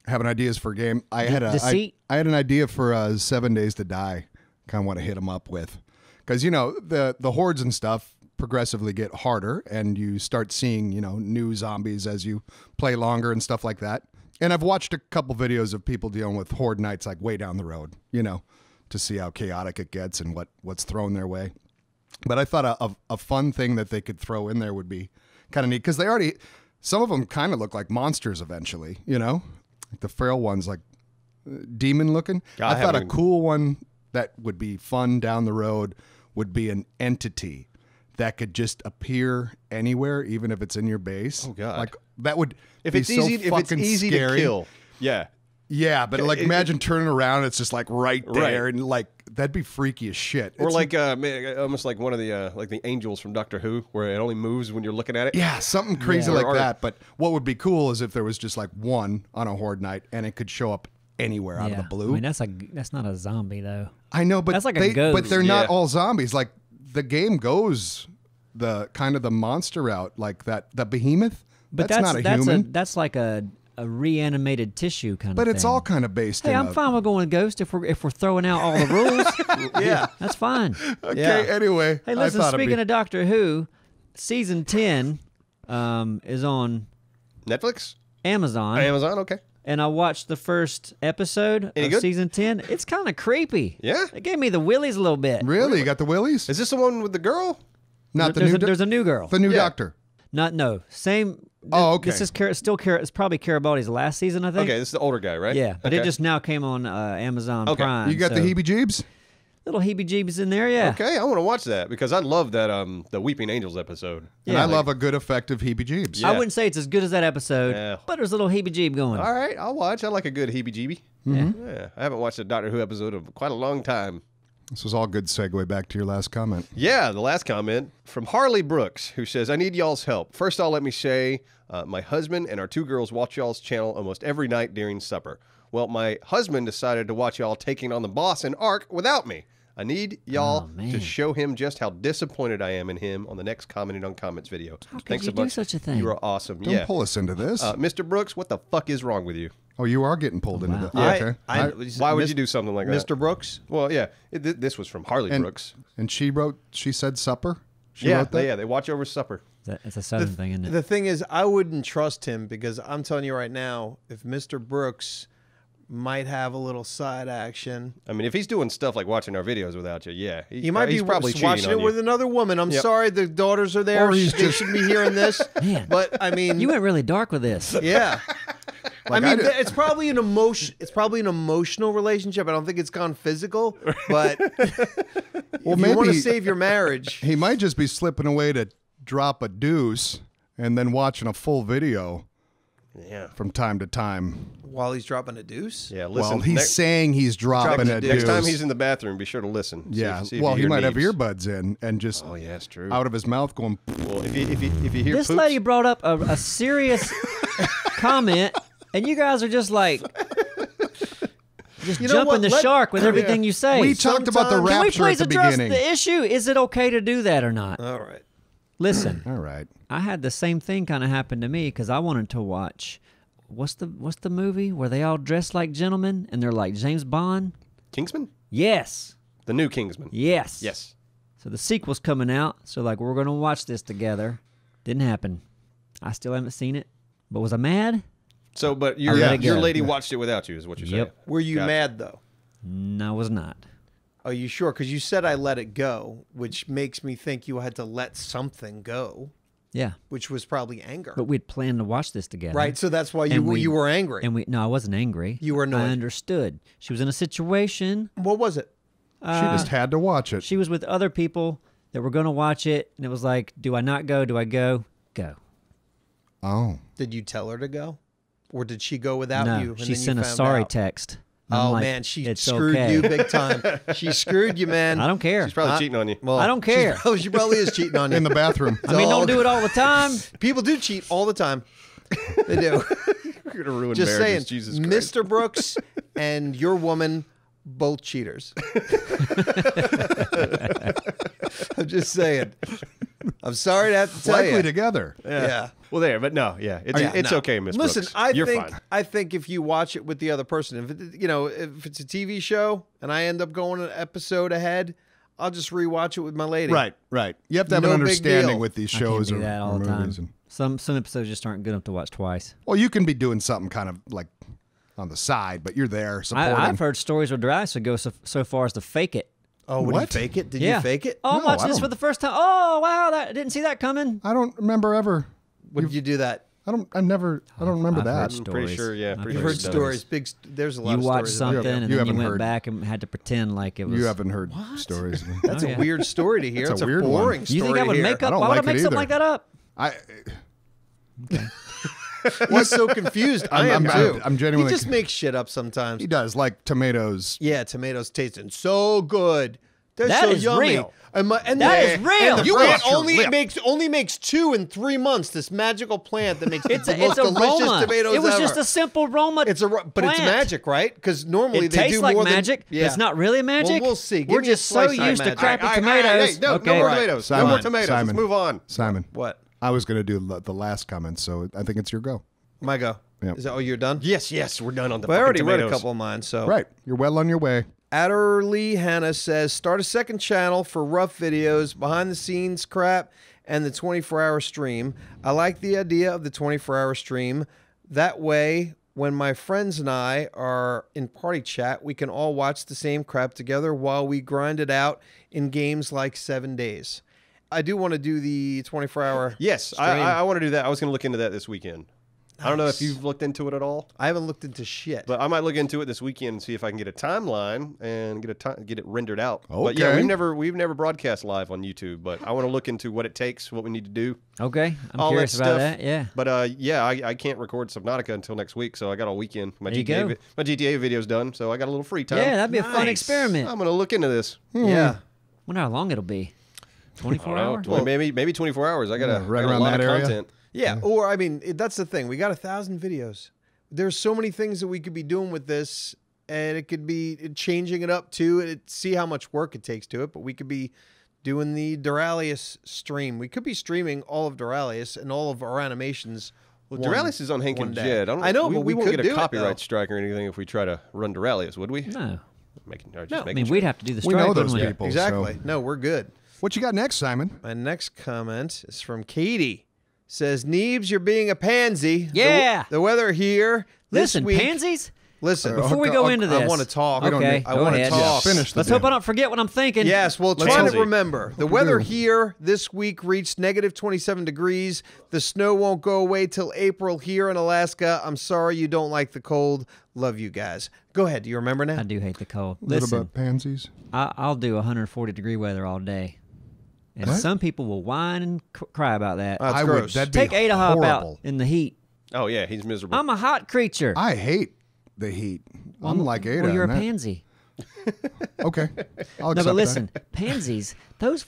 having ideas for a game, I had an idea for 7 Days to Die. Kind of want to hit them up with, because you know the hordes and stuff progressively get harder, and you start seeing new zombies as you play longer and stuff like that. And I've watched a couple videos of people dealing with horde nights like way down the road, to see how chaotic it gets and what's thrown their way. But I thought a fun thing that they could throw in there would be kind of neat, because some of them kind of look like monsters eventually, like the feral ones, like demon looking. I thought a cool one that would be fun down the road would be an entity that could just appear anywhere, even if it's in your base. Oh God! Like that would if be it's so easy, if it's easy scary. to kill. Yeah. Yeah, but like imagine turning around, it's just like right there, and like that'd be freaky as shit. Or like almost like one of the like the angels from Doctor Who, where it only moves when you're looking at it. Yeah, something crazy like that. But what would be cool is if there was just like one on a horde night, and it could show up anywhere out of the blue. I mean, that's not a zombie though. I know, but that's like a ghost. But they're not all zombies. Like the game goes the kind of the monster route, like the behemoth. But that's not a human. That's like a reanimated tissue kind of thing. But it's all kind of based Hey, in I'm fine with going ghost if we're throwing out all the rules. Yeah. That's fine. Okay, Yeah. anyway. Hey, listen, speaking of Doctor Who, season 10 is on Netflix? Amazon. Amazon, okay. And I watched the first episode Any of good? season 10. It's kind of creepy. Yeah? It gave me the willies a little bit. Really? You got the willies? Is this the one with the girl? Not the There's a new girl. the new Yeah. doctor. No. Same. Oh, okay. This is it's probably Garibaldi's last season, I think. Okay, this is the older guy, right? Yeah, but okay. it just now came on Amazon Okay. Prime. You got the so heebie-jeebs? little heebie-jeebs in there, yeah. Okay, I want to watch that because I love that the Weeping Angels episode. And I love a good effective heebie-jeebs. Yeah. I wouldn't say it's as good as that episode, Yeah. but there's a little heebie-jeeb going. All right, I'll watch. I like a good heebie-jeebie. Yeah, I haven't watched a Doctor Who episode in quite a long time. This was all good segue back to your last comment. Yeah, the last comment from Harley Brooks, who says, I need y'all's help. First, let me say, my husband and our 2 girls watch y'all's channel almost every night during supper. Well, my husband decided to watch y'all taking on the boss in Ark without me. I need y'all to show him just how disappointed I am in him on the next Commenting on Comments video. How could Thanks you a bunch. do such a thing? You are awesome. Don't pull us into this. Mr. Brooks, what the fuck is wrong with you? Oh, you are getting pulled into this. Yeah. Okay. Why would you do something like that? Mr. Brooks? Well, yeah, this was from Harley Brooks. And she said supper? She Yeah, wrote that? they watch over supper. It's a Southern thing, isn't it? The thing is, I wouldn't trust him because I'm telling you right now, if Mr. Brooks might have a little side action. I mean, if he's doing stuff like watching our videos without you, yeah. He might he's be probably watching cheating it on with you. another woman. I'm Yep. sorry, the daughters are there. Or he's They shouldn't be hearing this. Man. But I mean, You went really dark with this. yeah. Like I I mean, did- it's probably an emotion. It's probably an emotional relationship. I don't think it's gone physical. But if you want to maybe- save your marriage, He might just be slipping away to drop a deuce and then watching a full video Yeah. from time to time. while he's dropping a deuce. Yeah, listen. Well, he's saying he's dropping a deuce. next time he's in the bathroom, be sure to listen. Yeah. See if Well, you he hear might have Neebs. earbuds in and just Oh, yeah, that's true. out of his mouth going. Well, if you hear This poops, lady brought up a serious comment, and you guys are just like, just know jumping what? the Let- shark with everything you say. We talked about the Sometimes- Can we rapture please at the address beginning. the issue? Is it okay to do that or not? All right. Listen, All right. I had the same thing kind of happen to me because I wanted to watch. What's the movie where they all dress like gentlemen and they're like James Bond? Kingsman? Yes. The new Kingsman. Yes. Yes. So the sequel's coming out. So like we're gonna watch this together. Didn't happen. I still haven't seen it. But was I mad? So, but let it your go. lady watched it without you, is what you're saying. Yep. Were you Gotcha. mad though? No, I was not. Are you sure? Because you said I let it go, which makes me think you had to let something go, Yeah. which was probably anger. But we'd planned to watch this together. Right. So that's why And you were angry. And no, I wasn't angry. You were annoyed. I understood. She was in a situation. What was it? She just had to watch it. She was with other people that were going to watch it, and it was like, do I not go? Do I go? Go. Oh. Did you tell her to go, or did she go without No, you? And she then you sent a found sorry out? text. And I'm Oh like, man, she "It's screwed okay." you big time. She screwed you, man. I don't care. She's probably cheating on you. Well, I don't care. She probably is cheating on you. In the bathroom. I mean, don't do it all the time. People do cheat all the time. They do. You're gonna ruin Just saying, marriages, Jesus Christ. Mr. Brooks and your woman, both cheaters. I'm just saying. I'm sorry to have to tell Likely you. together. Yeah. Well, there, but no, yeah, it's No. okay, Miss Listen, Brooks. You're fine. I think if you watch it with the other person, if if it's a TV show and I end up going an episode ahead, I'll just rewatch it with my lady. Right. You have to have No an big understanding deal. with these I can't shows do or, that all or the time. movies. And, Some episodes just aren't good enough to watch twice. well, you can be doing something kind of like on the side, but you're there supporting. I've heard stories where I should go so far as to fake it. Oh, would you What? fake it? Did Yeah. you fake it? Oh, I'm No, watching I this don't- for the first time. Oh, wow, I didn't see that coming. I don't remember ever. When did you do that? I don't remember I've that. heard I'm pretty stories. sure, yeah, I've pretty You've sure heard it's done. stories. There's a lot You of watched stories. something and You then you haven't went heard. back and had to pretend like it was. You haven't heard stories. That's Oh, a yeah. weird story to hear. That's It's a a weird one. boring story You think I would to hear. make up? I don't Why would I like make it something either. like that up? He's so confused. I am too. I'm genuinely He just makes shit up sometimes. He does, like tomatoes. Yeah, tomatoes tasting so good. They're That so is yummy. real. And That is real. And the You plant lost your only makes 2 in 3 months. This magical plant that makes the most It's delicious aroma. tomatoes It was ever. just a simple aroma. But it's plant. magic, right? Because normally It they tastes do like more magic. than. But it's not really magic. Well, we'll see. Give We're me a just so slice of used to magic. crappy tomatoes. No Okay. more Right. tomatoes. Simon, No more tomatoes. Simon. Let's move on. Simon, What? I was going to do the last comment, so I think it's your go. My go. Yep. Is that? Oh, you're done. Yes, we're done on the. But I already fucking read a tomatoes. couple of mine. So Right. You're well on your way. Adderley Hannah says, start a second channel for rough videos, behind the scenes crap, and the 24-hour stream. I like the idea of the 24-hour stream. That way, when my friends and I are in party chat, we can all watch the same crap together while we grind it out in games like 7 days. I do want to do the 24-hour Yes, stream. I want to do that. I was going to look into that this weekend. I don't know if you've looked into it at all. I haven't looked into shit. But I might look into it this weekend and see if I can get a timeline and get it rendered out. But yeah, Okay. we've never broadcast live on YouTube, but I want to look into what it takes, what we need to do. Okay, I'm all curious that about stuff. that. Yeah. But yeah, I can't record Subnautica until next week, so I got all weekend. My There you go. my GTA video's done, so I got a little free time. Yeah, that'd be a fun Nice. experiment. I'm gonna look into this. yeah. Wonder how long it'll be. 24 I hours? don't know, maybe 24 hours. I got a, right got a around lot that of area. content. Yeah, or I mean, that's the thing. We got 1,000 videos. There's so many things that we could be doing with this, and it could be changing it up too. And see how much work it takes to it. But we could be doing the Duralius stream. We could be streaming all of Duralius and all of our animations. Well, Duralius is on Hank one and day. Jed. I know, we, but we we won't could get do a it, though. copyright strike or anything if we try to run Duralius, would we? No. I mean, we'd have to do the We strike. know those wouldn't we? people. Exactly. So. No, we're good. What you got next, Simon? My next comment is from Katie. Says, Neebs, you're being a pansy. Yeah. The weather here this Listen, week. pansies? Listen. Before we go into I this. want to talk. Okay, I go want to ahead. talk. Yeah, finish the Let's hope I deal. don't forget what I'm thinking. Yes, well, Let's try to see. remember. The weather here this week reached negative 27 degrees. The snow won't go away till April here in Alaska. I'm sorry you don't like the cold. Love you guys. Go ahead. Do you remember now? I do hate the cold. Little Listen, about pansies. I'll do 140-degree weather all day. And What? some people will whine and cry about that. That's I gross. would. That'd be Take ADAHOP out horrible. in the heat. Oh yeah, he's miserable. I'm a hot creature. I hate the heat. I'm like Ada. Well, you're a in that. pansy. Okay, I'll No, accept but listen, pansies, those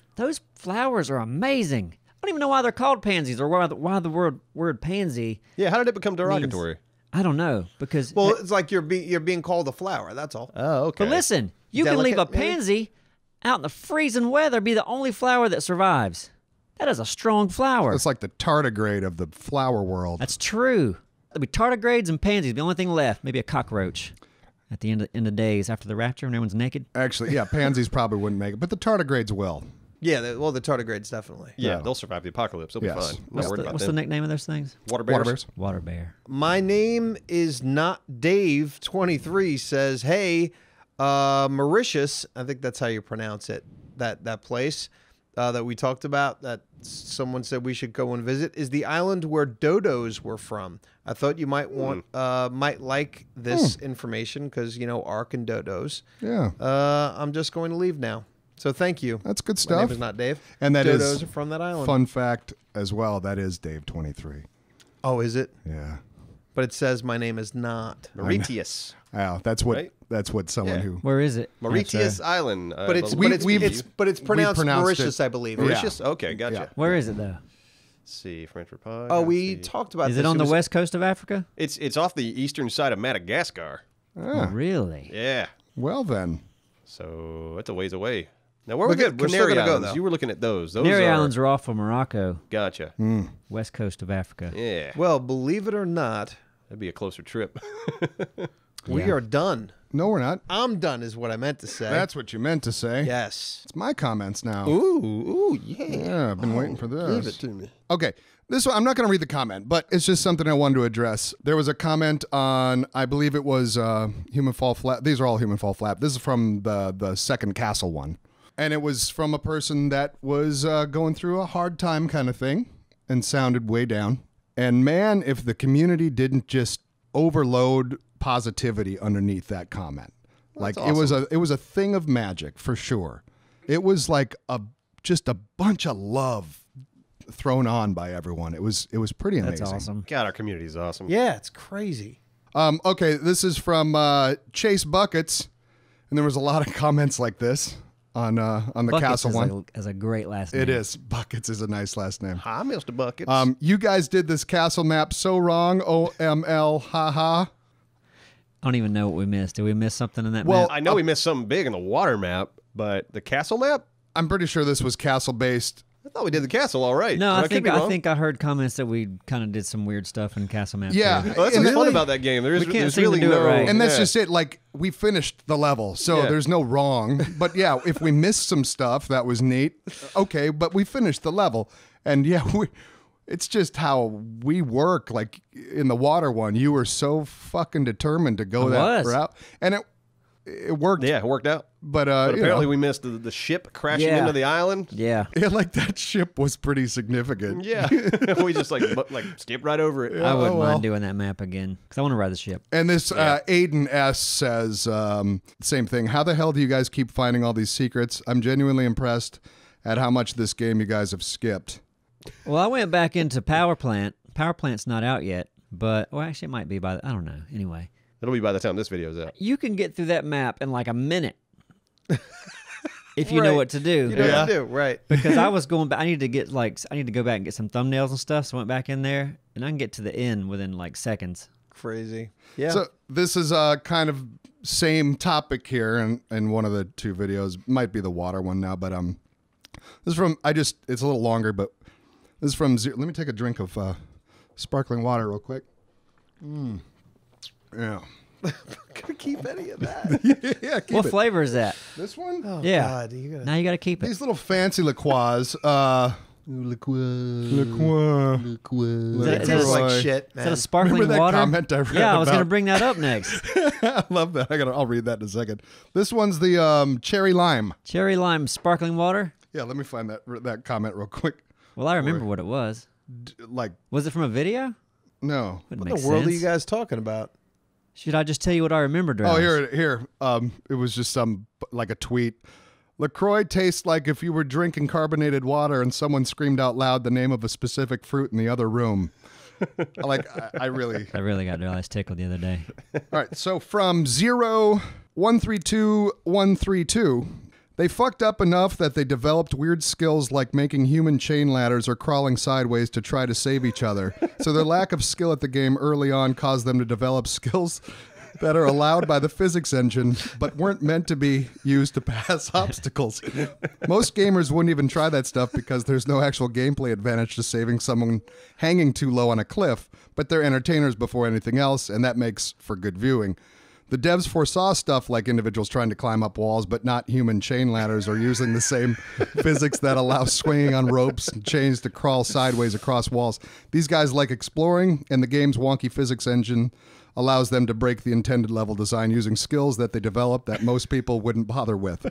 flowers are amazing. I don't even know why they're called pansies or why the word pansy. Yeah, how did it become derogatory? I don't know because. Well, it's like you're being called a flower. That's all. Oh, okay. but listen, you can leave a Delicate, maybe? pansy out in the freezing weather, be the only flower that survives. That is a strong flower. that. It's like the tardigrade of the flower world. That's true. There'll be tardigrades and pansies. The only thing left, maybe a cockroach. At the end of days after the rapture and everyone's naked. Actually, yeah, pansies probably wouldn't make it, but the tardigrades will. Yeah, well, the tardigrades definitely. Yeah, Yeah. they'll survive the apocalypse. They'll Yes. be fine. Not What's, worried the, about what's the them. nickname of those things? Water bears. Water bears. Water bear. My name is not Dave. 23 says, "Hey, Mauritius. I think that's how you pronounce it. That place that we talked about. That someone said we should go and visit is the island where dodos were from. I thought you might might like this information because Ark and dodos. Yeah, I'm just going to leave now. So thank you. that's good My stuff. name is not Dave. And that is dodos are from that island. Fun fact as well. That is Dave 23. Oh, is it? Yeah. But it says my name is not. Mauritius. Wow, that's what Right? someone Yeah. who Where is it? Mauritius Island. But it's believe- pronounced pronounced Mauritius, it- I believe. Yeah. Mauritius? Okay, gotcha. Yeah. Where is it though? Let's see, French Republic. Oh, let's we see. talked about Is this. it on the was- west coast of Africa? It's off the eastern side of Madagascar. Oh, really? Yeah. well then. So that's a ways away. Now where We're were the good. We're still Canary gonna go, Islands? though. You were looking at those. Those Canary are, Islands are off of Morocco, Gotcha. west coast of Africa. Yeah. Well, believe it or not, That'd be a closer trip. we Yeah. are done. No, we're not. I'm done, is what I meant to say. That's what you meant to say. yes. It's my comments now. Ooh, yeah. Yeah, I've been waiting for this. Give it to me. Okay, this one, I'm not going to read the comment, but it's just something I wanted to address. There was a comment on, I believe it was Human Fall Flat. These are all Human Fall Flat. This is from the second castle one. And it was from a person that was going through a hard time kind of thing and sounded way down. And man, if the community didn't just overload positivity underneath that comment. Like it was a thing of magic for sure. It was like just a bunch of love thrown on by everyone. It was pretty amazing. That's awesome. God, our community is awesome. Yeah, it's crazy. Okay, this is from Chase Buckets, and there was a lot of comments like this. on the Buckets castle one. is a great last name. It is. Buckets is a nice last name. Hi, Mr. Buckets. You guys did this castle map so wrong. OML, haha. I don't even know what we missed. Did we miss something in that Well, map? I know we missed something big in the water map, but the castle map? I'm pretty sure this was castle based. I thought we did the castle all right. No, I could be wrong. think I heard comments that we kind of did some weird stuff in Castle Map. Yeah. too. Well, that's what's fun Really? about that game. There's We can't seem to really do it no... right. And that's yeah. just it. Like, we finished the level, so Yeah. there's no wrong. But yeah, if we missed some stuff, that was neat. Okay, but we finished the level. And yeah, it's just how we work. Like, in the water one, you were so fucking determined to go that route. And it worked. Yeah, it worked out. But, But you apparently know, we missed the ship crashing Yeah. into the island. Yeah. yeah, like that ship was pretty significant. Yeah. We just like skipped right over it. I wouldn't well. mind doing that map again because I want to ride the ship. And this Aiden S says, same thing. How the hell do you guys keep finding all these secrets? I'm genuinely impressed at how much this game you guys have skipped. Well, I went back into Power Plant. Power Plant's not out yet, but well, actually, it might be by. I don't know. Anyway, It'll be by the time this video's out. you can get through that map in like a minute if you know Right. what to do. You know what to do, right? Because I was going back. I need to go back and get some thumbnails and stuff. So I went back in there, and I can get to the end within like seconds. Crazy. Yeah. So this is kind of same topic here in one of the two videos. Might be the water one now, but this is from it's a little longer, but this is from let me take a drink of sparkling water real quick. Yeah. Gonna keep any of that. Yeah, keep What it. flavor is that? This one? Oh, Yeah. God, you gotta... Now you got to keep it. These little fancy liqueurs. Liqueur. Is It that tastes a- like shit, Is that man. a sparkling Remember that water? comment I read yeah, I was going to about- bring that up next. I love that. I'll read that in a second. This one's the cherry lime. Cherry lime sparkling water. Yeah, let me find that comment real quick. Well, I remember what it was. Like, Was it from a video? no. Wouldn't What make the world are sense. you guys talking about? Should I just tell you what I remembered? Oh, here. It was just like a tweet. LaCroix tastes like if you were drinking carbonated water and someone screamed out loud the name of a specific fruit in the other room. I really. I really got real eyes tickled the other day. All right, so from 0132-132, they fucked up enough that they developed weird skills like making human chain ladders or crawling sideways to try to save each other. So their lack of skill at the game early on caused them to develop skills that are allowed by the physics engine, but weren't meant to be used to pass obstacles. Most gamers wouldn't even try that stuff because there's no actual gameplay advantage to saving someone hanging too low on a cliff, but they're entertainers before anything else, and that makes for good viewing. The devs foresaw stuff like individuals trying to climb up walls, but not human chain ladders or using the same physics that allow swinging on ropes and chains to crawl sideways across walls. These guys like exploring, and the game's wonky physics engine allows them to break the intended level design using skills that they develop that most people wouldn't bother with.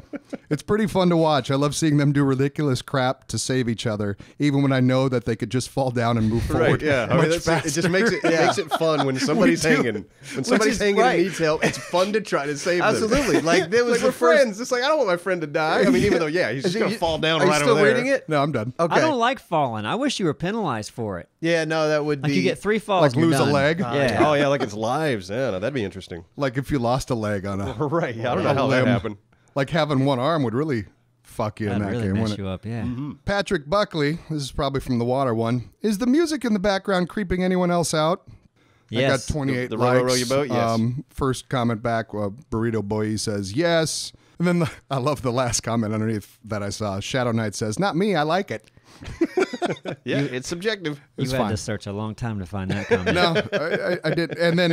It's pretty fun to watch. I love seeing them do ridiculous crap to save each other, even when I know that they could just fall down and move forward. Right, yeah. I mean, it just makes it fun when somebody's hanging. When somebody's is hanging right. and needs help, it's fun to try to save them. Absolutely. Like, there was Like, the we're first... friends. It's like, I don't want my friend to die. I mean, even though, yeah, he's just going to fall down Are you right still over there. reading it? No, I'm done. Okay. I don't like falling. I wish you were penalized for it. Yeah, no, that would Like be... you get 3 falls. Like and you're lose a done. leg? Yeah. Oh, yeah, like it's lives. Yeah, no, that'd be interesting. Like if you lost a leg on a Right. Yeah, I don't know a how that limb. happened. Like having one arm would really fuck you in That'd that really game, mess wouldn't it? you up. Yeah. Patrick Buckley, this is probably from the water one. Is the music in the background creeping anyone else out? Yes. I got 28 The likes. row your boat, yes. First comment back, Burrito Boy says yes. And then I love the last comment underneath that I saw. Shadow Knight says, not me, I like it. Yeah, it's subjective. You It's had fine. to search a long time to find that comment. No, I did. And then,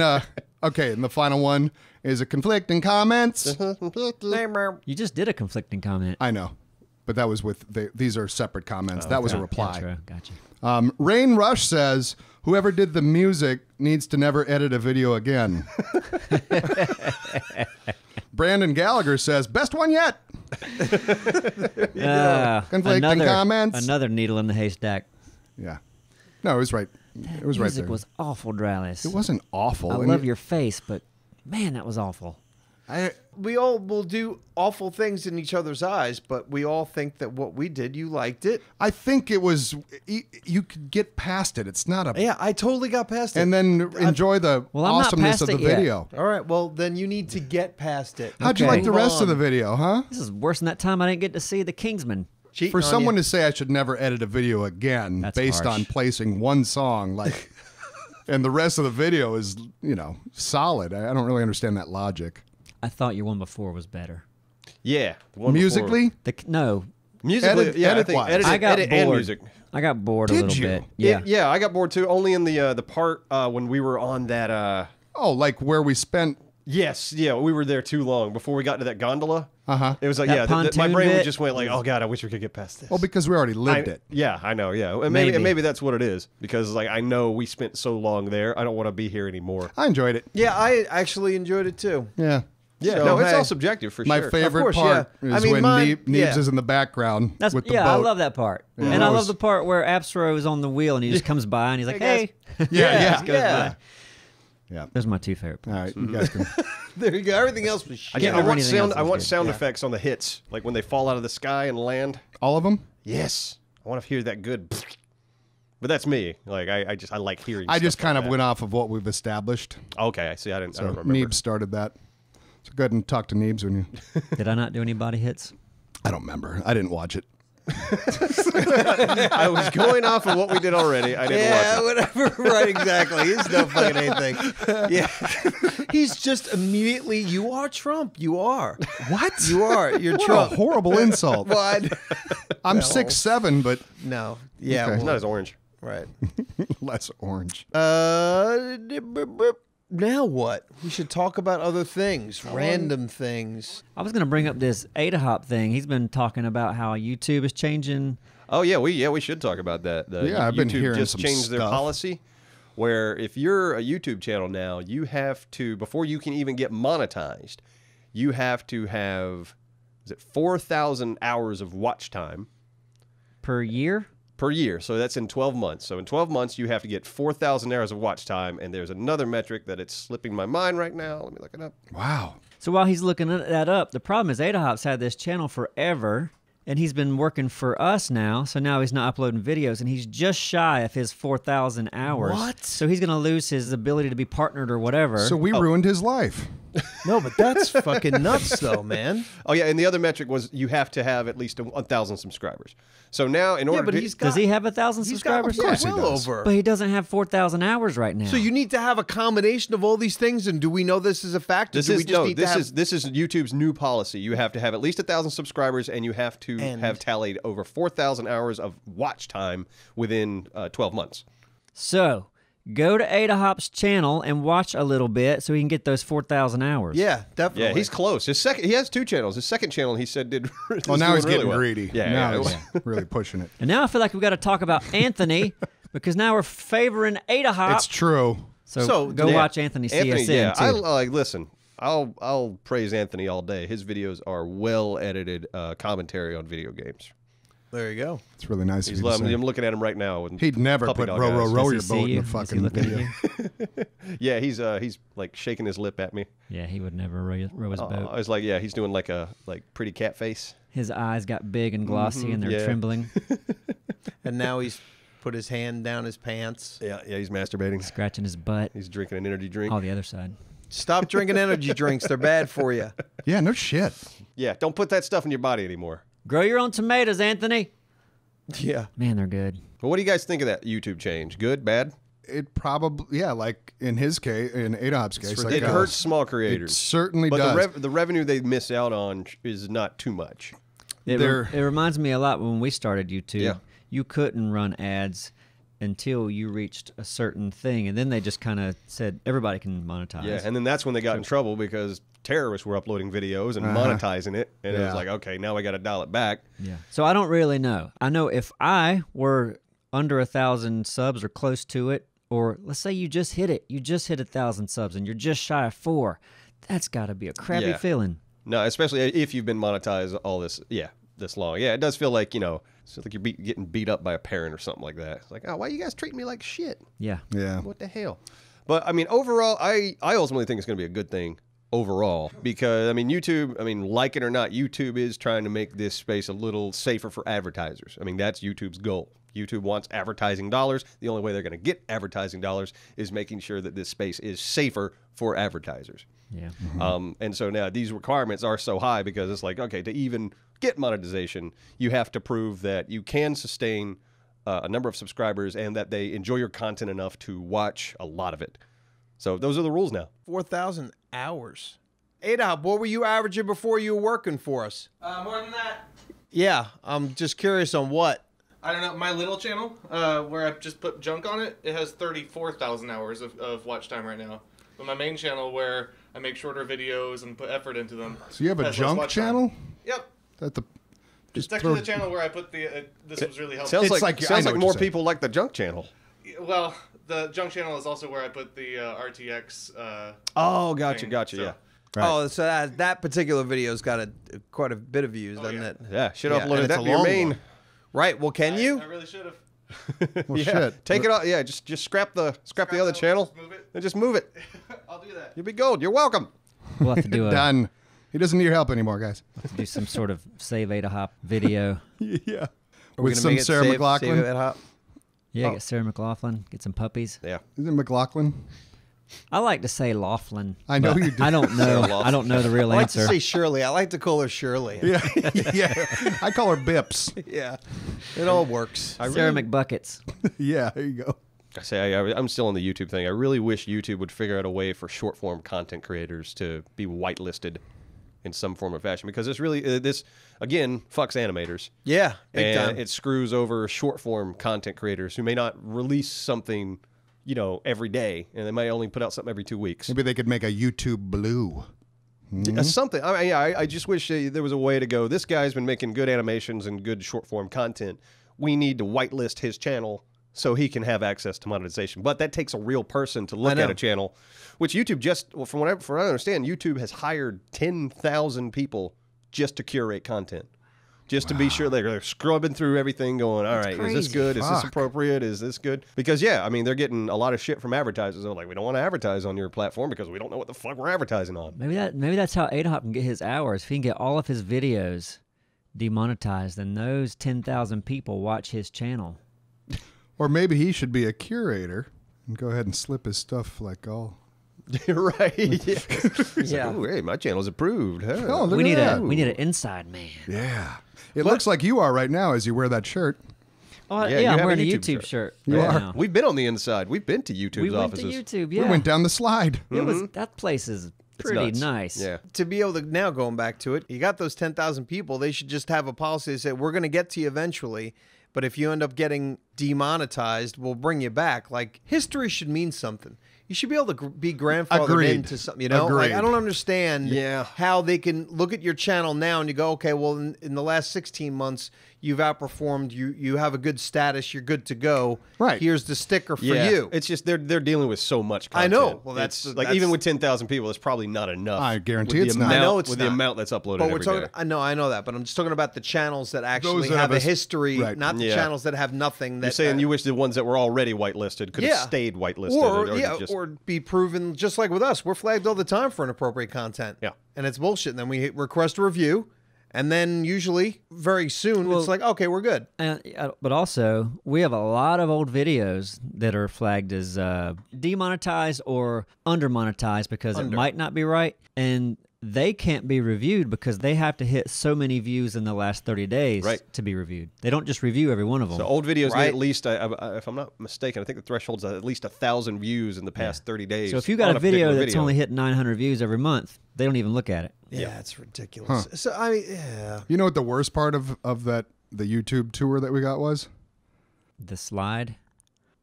okay, and the final one is a conflicting comments. You just did a conflicting comment. I know, but that was with, these are separate comments. That was a Okay. reply. Yeah, true. Gotcha. Rain Rush says, whoever did the music needs to never edit a video again. Brandon Gallagher says, best one yet. Conflicting comments. Another needle in the haystack. Yeah. No, it was right. It was right Music there. was awful, Dralis. It wasn't awful. I and love your face, but man, that was awful. will do awful things in each other's eyes, but we all think that what we did, you liked it. I think it was, you could get past it. It's not a... Yeah, I totally got past it. And then enjoy the awesomeness of the video. All right, well, then you need to get past it. How'd you like the rest of the video, huh? This is worse than that time I didn't get to see the Kingsman. For someone to say I should never edit a video again based on placing one song, like, and the rest of the video is, you know, solid. I don't really understand that logic. I thought your one before was better. Yeah. The one musically? No. Musically, I got bored. And music. I got bored a little bit. Yeah. Yeah, I got bored too. Only in the part when we were on that... oh, like where we spent... Yes, yeah, we were there too long before we got to that gondola. It was like, that my brain just went like, oh God, I wish we could get past this. Well, because we already lived it. Yeah, I know, yeah. And maybe that's what it is. Because like I know we spent so long there, I don't want to be here anymore. I enjoyed it. Yeah, I actually enjoyed it too. Yeah. Yeah, so, no, it's all subjective for sure. My favorite part is when Neebs is in the background with the boat. I love that part. Yeah. And I love the part where Apsro is on the wheel and he just comes by and he's like, hey. Yeah. Those are my two favorite parts. All right, you guys can... There you go. Everything else was shit. I want sound effects on the hits, like when they fall out of the sky and land. All of them? Yes. I want to hear that good. But that's me. Like I like hearing. I just kind of went off of what we've established. Okay, I see. I don't remember. Neebs started that. So go ahead and talk to Neebs when you... Did I not do any body hits? I don't remember. I didn't watch it. I was going off of what we did already. I didn't watch it. Whatever. Right, exactly. He's no fucking anything. Yeah. He's just immediately, you are Trump. You are. What? You are. You're what Trump. A horrible insult. What? I'm 6'7", but... No. Yeah. Okay. Well, it's not as orange. Right. Less orange. Now what? We should talk about other things, random things. I was going to bring up this ADAHOP thing. He's been talking about how YouTube is changing. Oh yeah, we should talk about that. I've been hearing just some changed their stuff. policy, where if you're a YouTube channel now, you have to, before you can even get monetized, you have to have 4,000 hours of watch time per year. Per year, so that's in 12 months. So in 12 months, you have to get 4,000 hours of watch time, and there's another metric that it's slipping my mind right now. Let me look it up. Wow. So while he's looking that up, the problem is ADAHOPS had this channel forever, and he's been working for us now, so now he's not uploading videos, and he's just shy of his 4,000 hours. What? So he's going to lose his ability to be partnered or whatever. So we ruined his life. No, but that's fucking nuts, though, man. Oh yeah, and the other metric was you have to have at least 1,000 subscribers. So now, in order, does he have 1,000 subscribers? Of course he does. But he doesn't have 4,000 hours right now. So you need to have a combination of all these things. And do we know this is a fact? This is YouTube's new policy. You have to have at least 1,000 subscribers, and you have to have tallied over 4,000 hours of watch time within 12 months. So go to ADAHOP's channel and watch a little bit so he can get those 4,000 hours. Yeah, definitely. Yeah, he's close. He has 2 channels. His second channel, he said, did. Well, now he's really getting well. greedy. Yeah, now he's really pushing it. And now I feel like we've got to talk about Anthony because now we're favoring ADAHOP. It's true. So go watch AnthonyCSN too. Listen. I'll praise Anthony all day. His videos are well edited commentary on video games. There you go. It's really nice. I'm looking at him right now. He'd never put row your boat in a fucking video. Yeah, he's like shaking his lip at me. Yeah, he would never row his boat. I was like, yeah, he's doing like a pretty cat face. His eyes got big and glossy and they're trembling. And now he's put his hand down his pants. Yeah, he's masturbating. Scratching his butt. He's drinking an energy drink. Oh, the other side. Stop drinking energy drinks. They're bad for you. Yeah, no shit. Yeah, don't put that stuff in your body anymore. Grow your own tomatoes, Anthony. Yeah. Man, they're good. Well, what do you guys think of that YouTube change? Good, bad? It probably, like in his case, in ADAHOP's case. It hurts small creators. It certainly does. But the revenue they miss out on is not too much. It reminds me a lot when we started YouTube. Yeah. You couldn't run ads until you reached a certain thing, and then they just kind of said everybody can monetize. Yeah, and then that's when they got in trouble because terrorists were uploading videos and monetizing it, and it was like, okay, now we got to dial it back. Yeah. So I don't really know. I know if I were under 1,000 subs or close to it, or let's say you just hit it, 1,000 subs, and you're just shy of 4, that's got to be a crappy feeling. No, especially if you've been monetized all this long. Yeah, it does feel like, it's like you're getting beat up by a parent or something like that. It's like, oh, why you guys treat me like shit? Yeah. Yeah. What the hell? But, I mean, overall, I ultimately think it's going to be a good thing overall, because I mean YouTube, I mean, like it or not, YouTube is trying to make this space a little safer for advertisers. I mean, that's YouTube's goal. YouTube wants advertising dollars. The only way they're going to get advertising dollars is making sure that this space is safer for advertisers. Yeah. And so now these requirements are so high because it's like, okay, to even get monetization, you have to prove that you can sustain a number of subscribers and that they enjoy your content enough to watch a lot of it. So those are the rules now. 4,000 hours. ADAHOPS, what were you averaging before you were working for us? More than that. Yeah, I'm just curious on what. I don't know. My little channel, where I just put junk on it, it has 34,000 hours of watch time right now. But my main channel, where I make shorter videos and put effort into them. So you have a junk channel? Yep. That It's actually the channel where I put the. This was really helpful. Sounds like I know what more you're saying. people like the junk channel. Well, the junk channel is also where I put the RTX. Oh, gotcha, thing, gotcha, so. yeah. Right. Oh, so that particular video's got quite a bit of views, doesn't yeah. it? Yeah, should Yeah, upload and that it's a to your long main. one. Right. Well, can you? I really should have. Well, Yeah, shit. take it off. Yeah, just scrap the other channel Move it. and just move it. I'll do that. You'll be gold. You're welcome. We'll have to do Done. He doesn't need your help anymore, guys. do some sort of Save ADAHOPS video. Yeah. Are we With gonna some make it Sarah save McLachlan. ADAHOPS? Yeah, get Sarah McLachlan, get some puppies. Yeah. Isn't it McLaughlin? I like to say Laughlin. I know but you do. I don't know. I don't know the real I like answer. to say Shirley. I like to call her Shirley. Yeah. Yeah. I call her Bips. Yeah. It all works. Sarah McBuckets. Yeah, there you go. I say I'm still on the YouTube thing. I really wish YouTube would figure out a way for short form content creators to be whitelisted in some form or fashion, because this really this again fucks animators. Yeah. Big And time. it screws over short form content creators who may not release something, every day, and they might only put out something every 2 weeks. Maybe they could make a YouTube Blue. Something. I just wish there was a way to go, this guy's been making good animations and good short form content. We need to whitelist his channel so he can have access to monetization. But that takes a real person to look at a channel, which YouTube from what I understand, YouTube has hired 10,000 people just to curate content. Just to be sure they're scrubbing through everything going, all right, is this good? Is this appropriate? Is this good? Because, yeah, I mean, they're getting a lot of shit from advertisers. They're like, we don't want to advertise on your platform because we don't know what the fuck we're advertising on. Maybe that's how ADAHOPS can get his hours. If he can get all of his videos demonetized, then those 10,000 people watch his channel. Or maybe he should be a curator and go ahead and slip his stuff like all. Right. Yeah. Yeah. Ooh, hey, my channel's approved. Huh? Oh, look We at that. need an inside man. Yeah. It looks like you are right now as you wear that shirt. Oh, Yeah, yeah, you I'm have a wearing a YouTube YouTube shirt. You right are. now. We've been on the inside. We've been to YouTube's We went offices. to YouTube. Yeah, We went down the slide. It was that place is pretty nuts. nice. Yeah. To be able to, now going back to it, you got those 10,000 people, they should just have a policy that say, we're going to get to you eventually, but if you end up getting demonetized, we'll bring you back. Like, history should mean something. You should be able to be grandfathered Agreed. into something, Like, Agreed. I don't understand Yeah. how they can look at your channel now and you go, okay, well, in the last 16 months, you've outperformed, you have a good status, you're good to go. Right. Here's the sticker for Yeah. you. It's just they're dealing with so much I content. know. Well, that's- like even with 10,000 people, it's probably not enough. I guarantee with it's the not. amount, I know it's with not. the amount that's uploaded But we're every talking. day. I know that, but I'm just talking about the channels that actually that have have a history, right. not the Yeah. channels that have nothing. That You're saying you wish the ones that were already whitelisted could have stayed whitelisted, or be proven just like with us. We're flagged all the time for inappropriate content. Yeah. And it's bullshit. And then we request a review, and then usually very soon it's like, okay, we're good. But also, we have a lot of old videos that are flagged as demonetized or undermonetized because it might not be right, and they can't be reviewed because they have to hit so many views in the last 30 days to be reviewed. They don't just review every one of them. So old videos Right. need at least, if I'm not mistaken, I think the threshold's at least 1,000 views in the past 30 days. So if you got on a video particular that's only hit 900 views every month, they don't even look at it. Yeah, it's ridiculous. So I mean, yeah. You know what the worst part of the YouTube tour that we got was? The slide.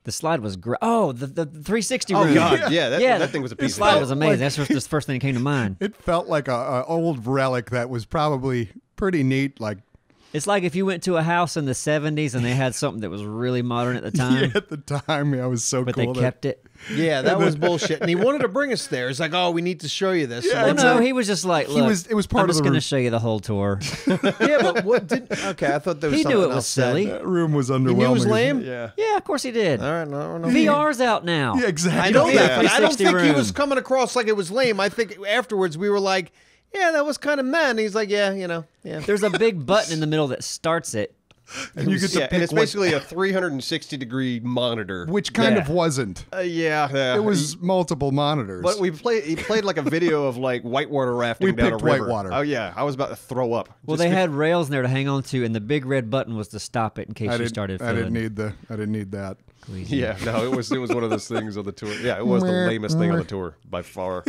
The slide was great. Oh, the 360 room. Oh God, yeah, that thing was a The piece slide of was amazing. That's just the first thing that came to mind. It felt like a old relic that was probably pretty neat like It's like if you went to a house in the 70s and they had something that was really modern at the time. Yeah, at the time, yeah, it was so but cool. they kept it. Yeah, that was bullshit. And he wanted to bring us there. He's like, "Oh, we need to show you this." Yeah, And Well, then- no, he was just like, look, it was part I'm of just the going to room. show you the whole tour. yeah, but what did? Okay, I thought there was He something knew it was else said. silly. That room was underwhelming. He knew it was lame. Yeah. Yeah, of course he did. All right, no. VR's out now. Yeah, exactly. I know Yeah. that, but I don't 360 think he room. was coming across like it was lame. I think afterwards we were like, "Yeah, that was kind of mad." And he's like, "Yeah, yeah." There's a big button in the middle that starts it. And you get to Yeah, pick and it's what- basically a 360-degree monitor. which kind Yeah. of wasn't. Yeah. It was multiple monitors. But he played like a video of like whitewater rafting We down a picked river. whitewater. Oh yeah, I was about to throw up. Well, Just they had rails in there to hang on to, and the big red button was to stop it in case I you didn't, started I feeling didn't need that. queasy. Yeah, no, it was one of those things on the tour. Yeah, it was the lamest thing on the tour by far.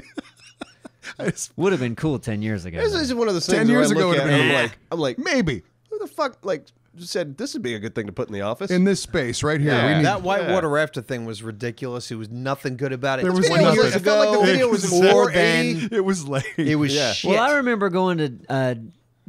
Would have been cool 10 years ago. This though. is one of those 10 things where I years ago look would've at it been- and I'm like, Maybe who the fuck like said this would be a good thing to put in the office? in this space right here. Yeah. We need, That whitewater rafter thing was ridiculous. It was nothing good about it. There It's was 20 nothing. years It felt like ago. the video was in More 480. than it was late. it was Yeah. shit. Well, I remember going to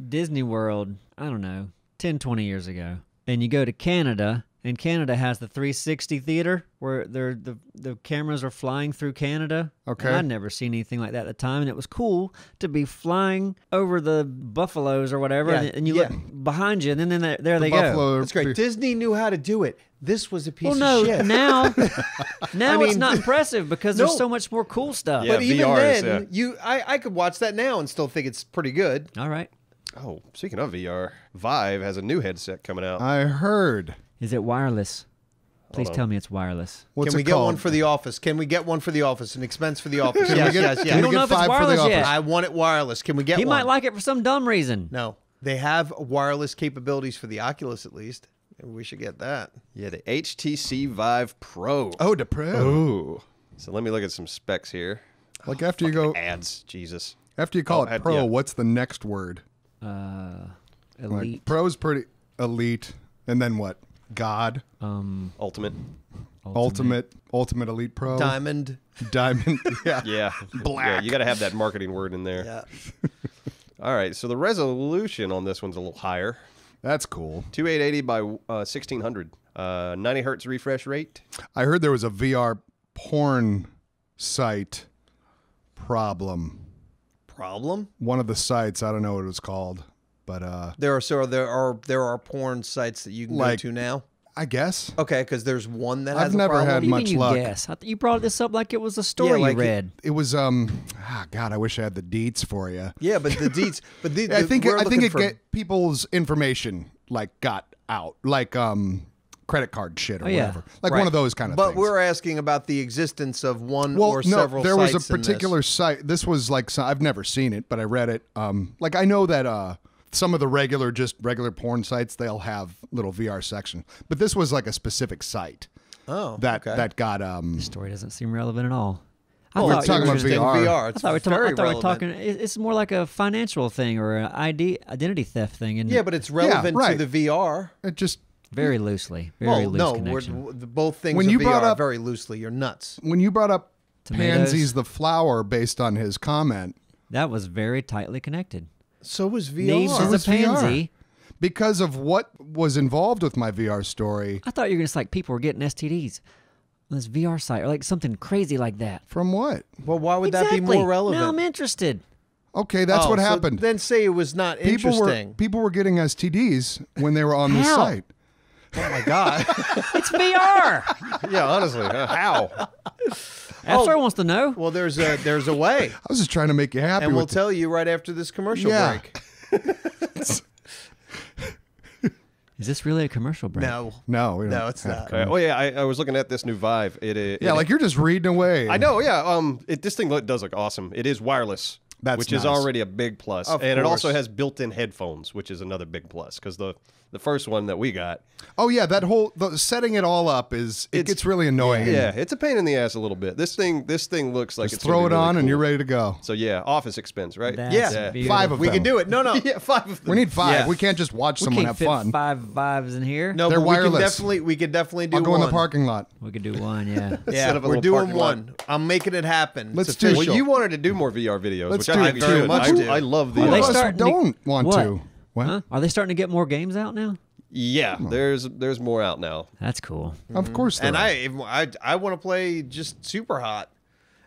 Disney World, I don't know, 10, 20 years ago. And you go to Canada, and Canada has the 360 theater where the cameras are flying through Canada. Okay. And I'd never seen anything like that at the time, and it was cool to be flying over the buffaloes or whatever, Yeah, and you look behind you, and then there they go. Buffalo. That's great. Disney knew how to do it. This was a piece Well, no, of shit. now I it's mean- not impressive because there's No. so much more cool stuff. Yeah. But even VR is, then, I could watch that now and still think it's pretty good. All right. Oh, speaking of VR, Vive has a new headset coming out. I heard. Is it wireless? Please tell me it's wireless. What's Can we it get called? one for the office? Can we get one for the office? An expense for the office? Can yes, we get, yes, can yes. we don't get know if it's 5 for the wireless office? yet. I want it wireless. Can we get He one? might like it for some dumb reason. No, they have wireless capabilities for the Oculus at least. Maybe we should get that. Yeah, the HTC Vive Pro. Oh, the Pro. Ooh. So let me look at some specs here. Like after you go, Ads, Jesus. after you call Oh, it Pro, yeah. what's the next word? Elite. Like, Pro's pretty elite, and then what? God, Ultimate. ultimate elite pro, Diamond. diamond. Yeah, Yeah. Black. Yeah, you got to have that marketing word in there. Yeah. All right, so the resolution on this one's a little higher. that's cool. 2880 by 1600. 90 hertz refresh rate. I heard there was a VR porn site problem. Problem? One of the sites, I don't know what it was called, but There are porn sites that you can Like- go to now. I guess Okay, because there's one that I've has a never problem. had What do you much mean you luck. guess? You brought this up like it was a story like you read. it was. God, I wish I had the deets for you. Yeah, but the deets. But the, I think we're I think looking it for- get people's information like got out, like credit card shit or Oh, yeah. whatever, like Right. one of those kind of But things. we're asking about the existence of one well, or no, several. there was a sites in this. particular site. This was like I've never seen it, but I read it. Like I know that some of the regular porn sites, they'll have little VR section, but this was like a specific site Oh, that okay. that got The story doesn't seem relevant at all. Oh, we're it's talking about interesting. VR. VR. I It's thought we were very talking. relevant. It's more like a financial thing or an identity theft thing. Isn't Yeah, it? but it's relevant right. to the VR. it just very loosely. Very Well, loose no, connection. both things When of you VR brought up- very loosely. You're nuts. when you brought up Tomatoes. Pansies the flower based on his comment. That was very tightly connected. So was VR. Neebs is was a VR. pansy. Because of what was involved with my VR story. I thought you were going to say like people were getting STDs on this VR site or like something crazy like that. From what? Well, why would Exactly. that be more relevant? Now I'm interested. Okay, that's Oh, what so happened. Then say it was not People interesting. were getting STDs when they were on this How? site. Oh my god. It's VR. Yeah, honestly. How? After wants to know. Well, there's a way, I was just trying to make you happy and we'll with tell you right after this commercial Yeah. break. Is this really a commercial break? No, No, we don't no, it's have not. Oh yeah, I was looking at this new Vive. Yeah, like you're just reading away. I know. Yeah. This thing does look awesome. It is wireless. That's which is nice. already a big plus, Of and it also course. has built-in headphones, which is another big plus. Because the first one that we got, Oh yeah, that whole setting it all up it gets really annoying. yeah, it's a pain in the ass a little bit. This thing looks like Just it's gonna throw be it really on and cool. you're ready to go. So yeah, office expense, right? That's Yeah. beautiful. 5 of We them. can do it. No, no. Yeah, 5 of them. We need 5. Yeah. We can't just watch We someone can't have fit fun. 5 vibes in here. No, They're but wireless. we could definitely do I'll go one. in the parking lot. We could do one, yeah. Yeah, Set up a we're little doing parking lot. one. I'm making it happen. Let's It's do it. official. Well, you wanted to do more VR videos, Let's which do I it think you too. should. Much do. I love the. Well, they Most of us start- don't want What? to. What? Huh? Are they starting to get more games out now? Yeah, there's more out now. That's cool. Of course. And I want to play just Super Hot.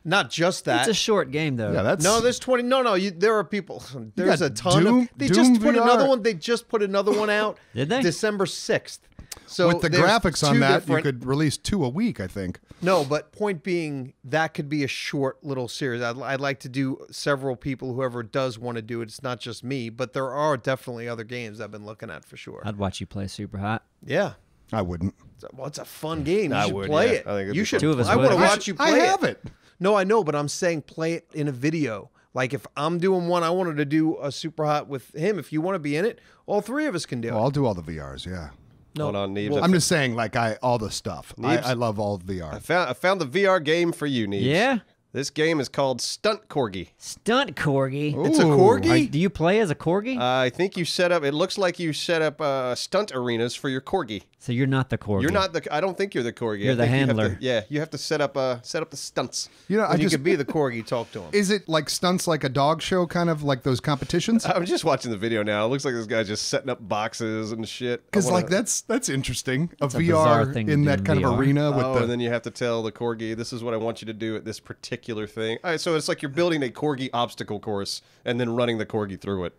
Not just that. It's a short game though. Yeah, that's No, there's 20. No, there are people. There's got a ton Doom- of. They Doom just put VR. another one. They just put another one out. Did they? December 6th. So with the there's graphics on two that, different- you could release 2 a week, I think. No, but point being, that could be a short little series. I'd like to do several people, whoever does want to do it. It's not just me, but there are definitely other games I've been looking at for sure. I'd watch you play Super Hot. Yeah. I wouldn't. Well, it's a fun game. You I should would, play yeah. it. I think it'd You be should. fun. Two of us I want to would. watch you play I it. have it. No, I know, but I'm saying play it in a video. Like if I'm doing one, I wanted to do a Super Hot with him. If you want to be in it, all three of us can do it. Well, I'll do all the VRs, yeah. No, Hold on, Neebs. well, I'm just saying, like, all the stuff. Neebs? I love all VR. I found the VR game for you, Neebs. Yeah. This game is called Stunt Corgi. Stunt corgi. It's a Ooh. corgi? Do you play as a corgi? I think you set up. It looks like you set up stunt arenas for your corgi. So you're not the corgi. You're not the. I don't think you're the corgi. You're I the think you have to- handler. yeah, you have to set up the stunts. You know, I you just could be the corgi. Talk to him. is it like stunts like a dog show, kind of like those competitions? I'm just watching the video now. It looks like this guy's just setting up boxes and shit. Because I wanna- like that's interesting. A bizarre VR thing to in do that in kind of VR. arena with and then you have to tell the corgi, this is what I want you to do at this particular thing. All right, so it's like you're building a corgi obstacle course and then running the corgi through it.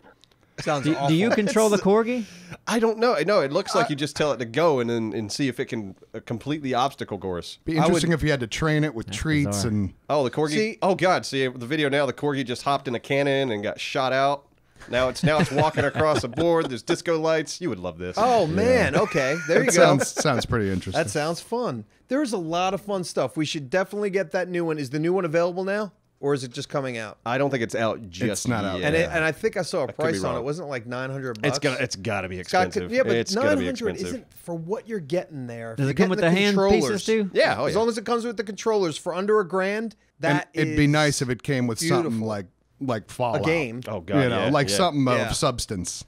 Sounds Do, awful. do you control the corgi? I don't know. No, it looks like you just tell it to go and see if it can complete the obstacle course. be interesting if you had to train it with treats bizarre. and Oh, the corgi. See- Oh God! See the video now. The corgi just hopped in a cannon and got shot out. Now it's walking across a board. There's disco lights. You would love this. Oh man. Okay. There you that go. sounds pretty interesting. That sounds fun. There's a lot of fun stuff. We should definitely get that new one. Is the new one available now, or is it just coming out? I don't think it's out just. It's not out yet. And I think I saw a be price on wrong. it. Wasn't it like $900? It's got to be Got- expensive. yeah, but it's gonna be 900 expensive. isn't for what you're getting there. If Does you're it come getting with the hand controllers- pieces too? Yeah. Oh, As yeah. long as it comes with the controllers for under $1,000, that and it'd be is nice if it came with something beautiful. like Fallout. a game. Oh God. You know, yeah, like yeah. something Yeah. of substance.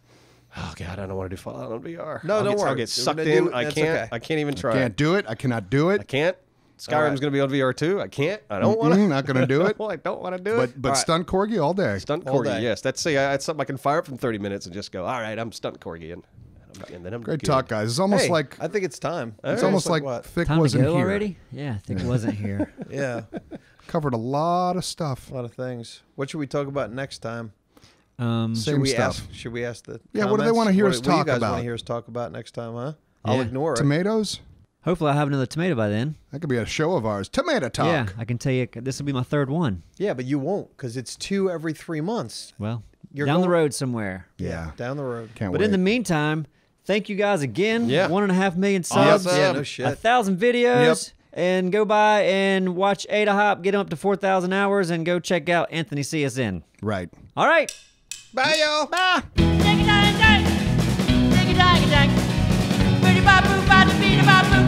Oh God, I don't want to do Fallout on VR. No, I'll don't get, worry. I'll get We're sucked gonna in. do- I that's can't. okay. I can't even try. Can't do it. I cannot do I it. can't. Skyrim's right. going to be on VR too. I can't. I don't want to. Not gonna do it. Well, I don't want to do it. But All right. stunt corgi all day. Stunt All corgi, day. yes. That's something I can fire up in 30 minutes and just go, all right, I'm stunt corgi, and then I'm Great good. talk, guys. It's almost Hey, like I think it's time. it's almost like what? Thick Time to wasn't go here. already? Yeah, I think it wasn't here. Yeah, Covered a lot of stuff. a lot of things. What should we talk about next time? Same Should we stuff. ask? Should we ask the? Yeah, what do they comments? wanna hear us What do talk you guys about? want to hear us talk about next time, huh? I'll Yeah. ignore it. Tomatoes? Hopefully, I'll have another tomato by then. That could be a show of ours. Tomato talk. Yeah, I can tell you this will be my third one. Yeah, but you won't because it's 2 every 3 months. Well, You're down the going- road somewhere. Yeah. Down the road. Can't But wait. in the meantime, thank you guys again. Yeah. 1.5 million subs. Awesome. Yeah, no shit. 1,000 videos. And go by and watch ADAHOPS, get them up to 4,000 hours, and go check out AnthonyCSN. Right. All right. Bye, y'all. Bye. Diggy-dang-dang, diggy-dang-dang, bitty-bop-boo, bada-bee-da-bop-boo.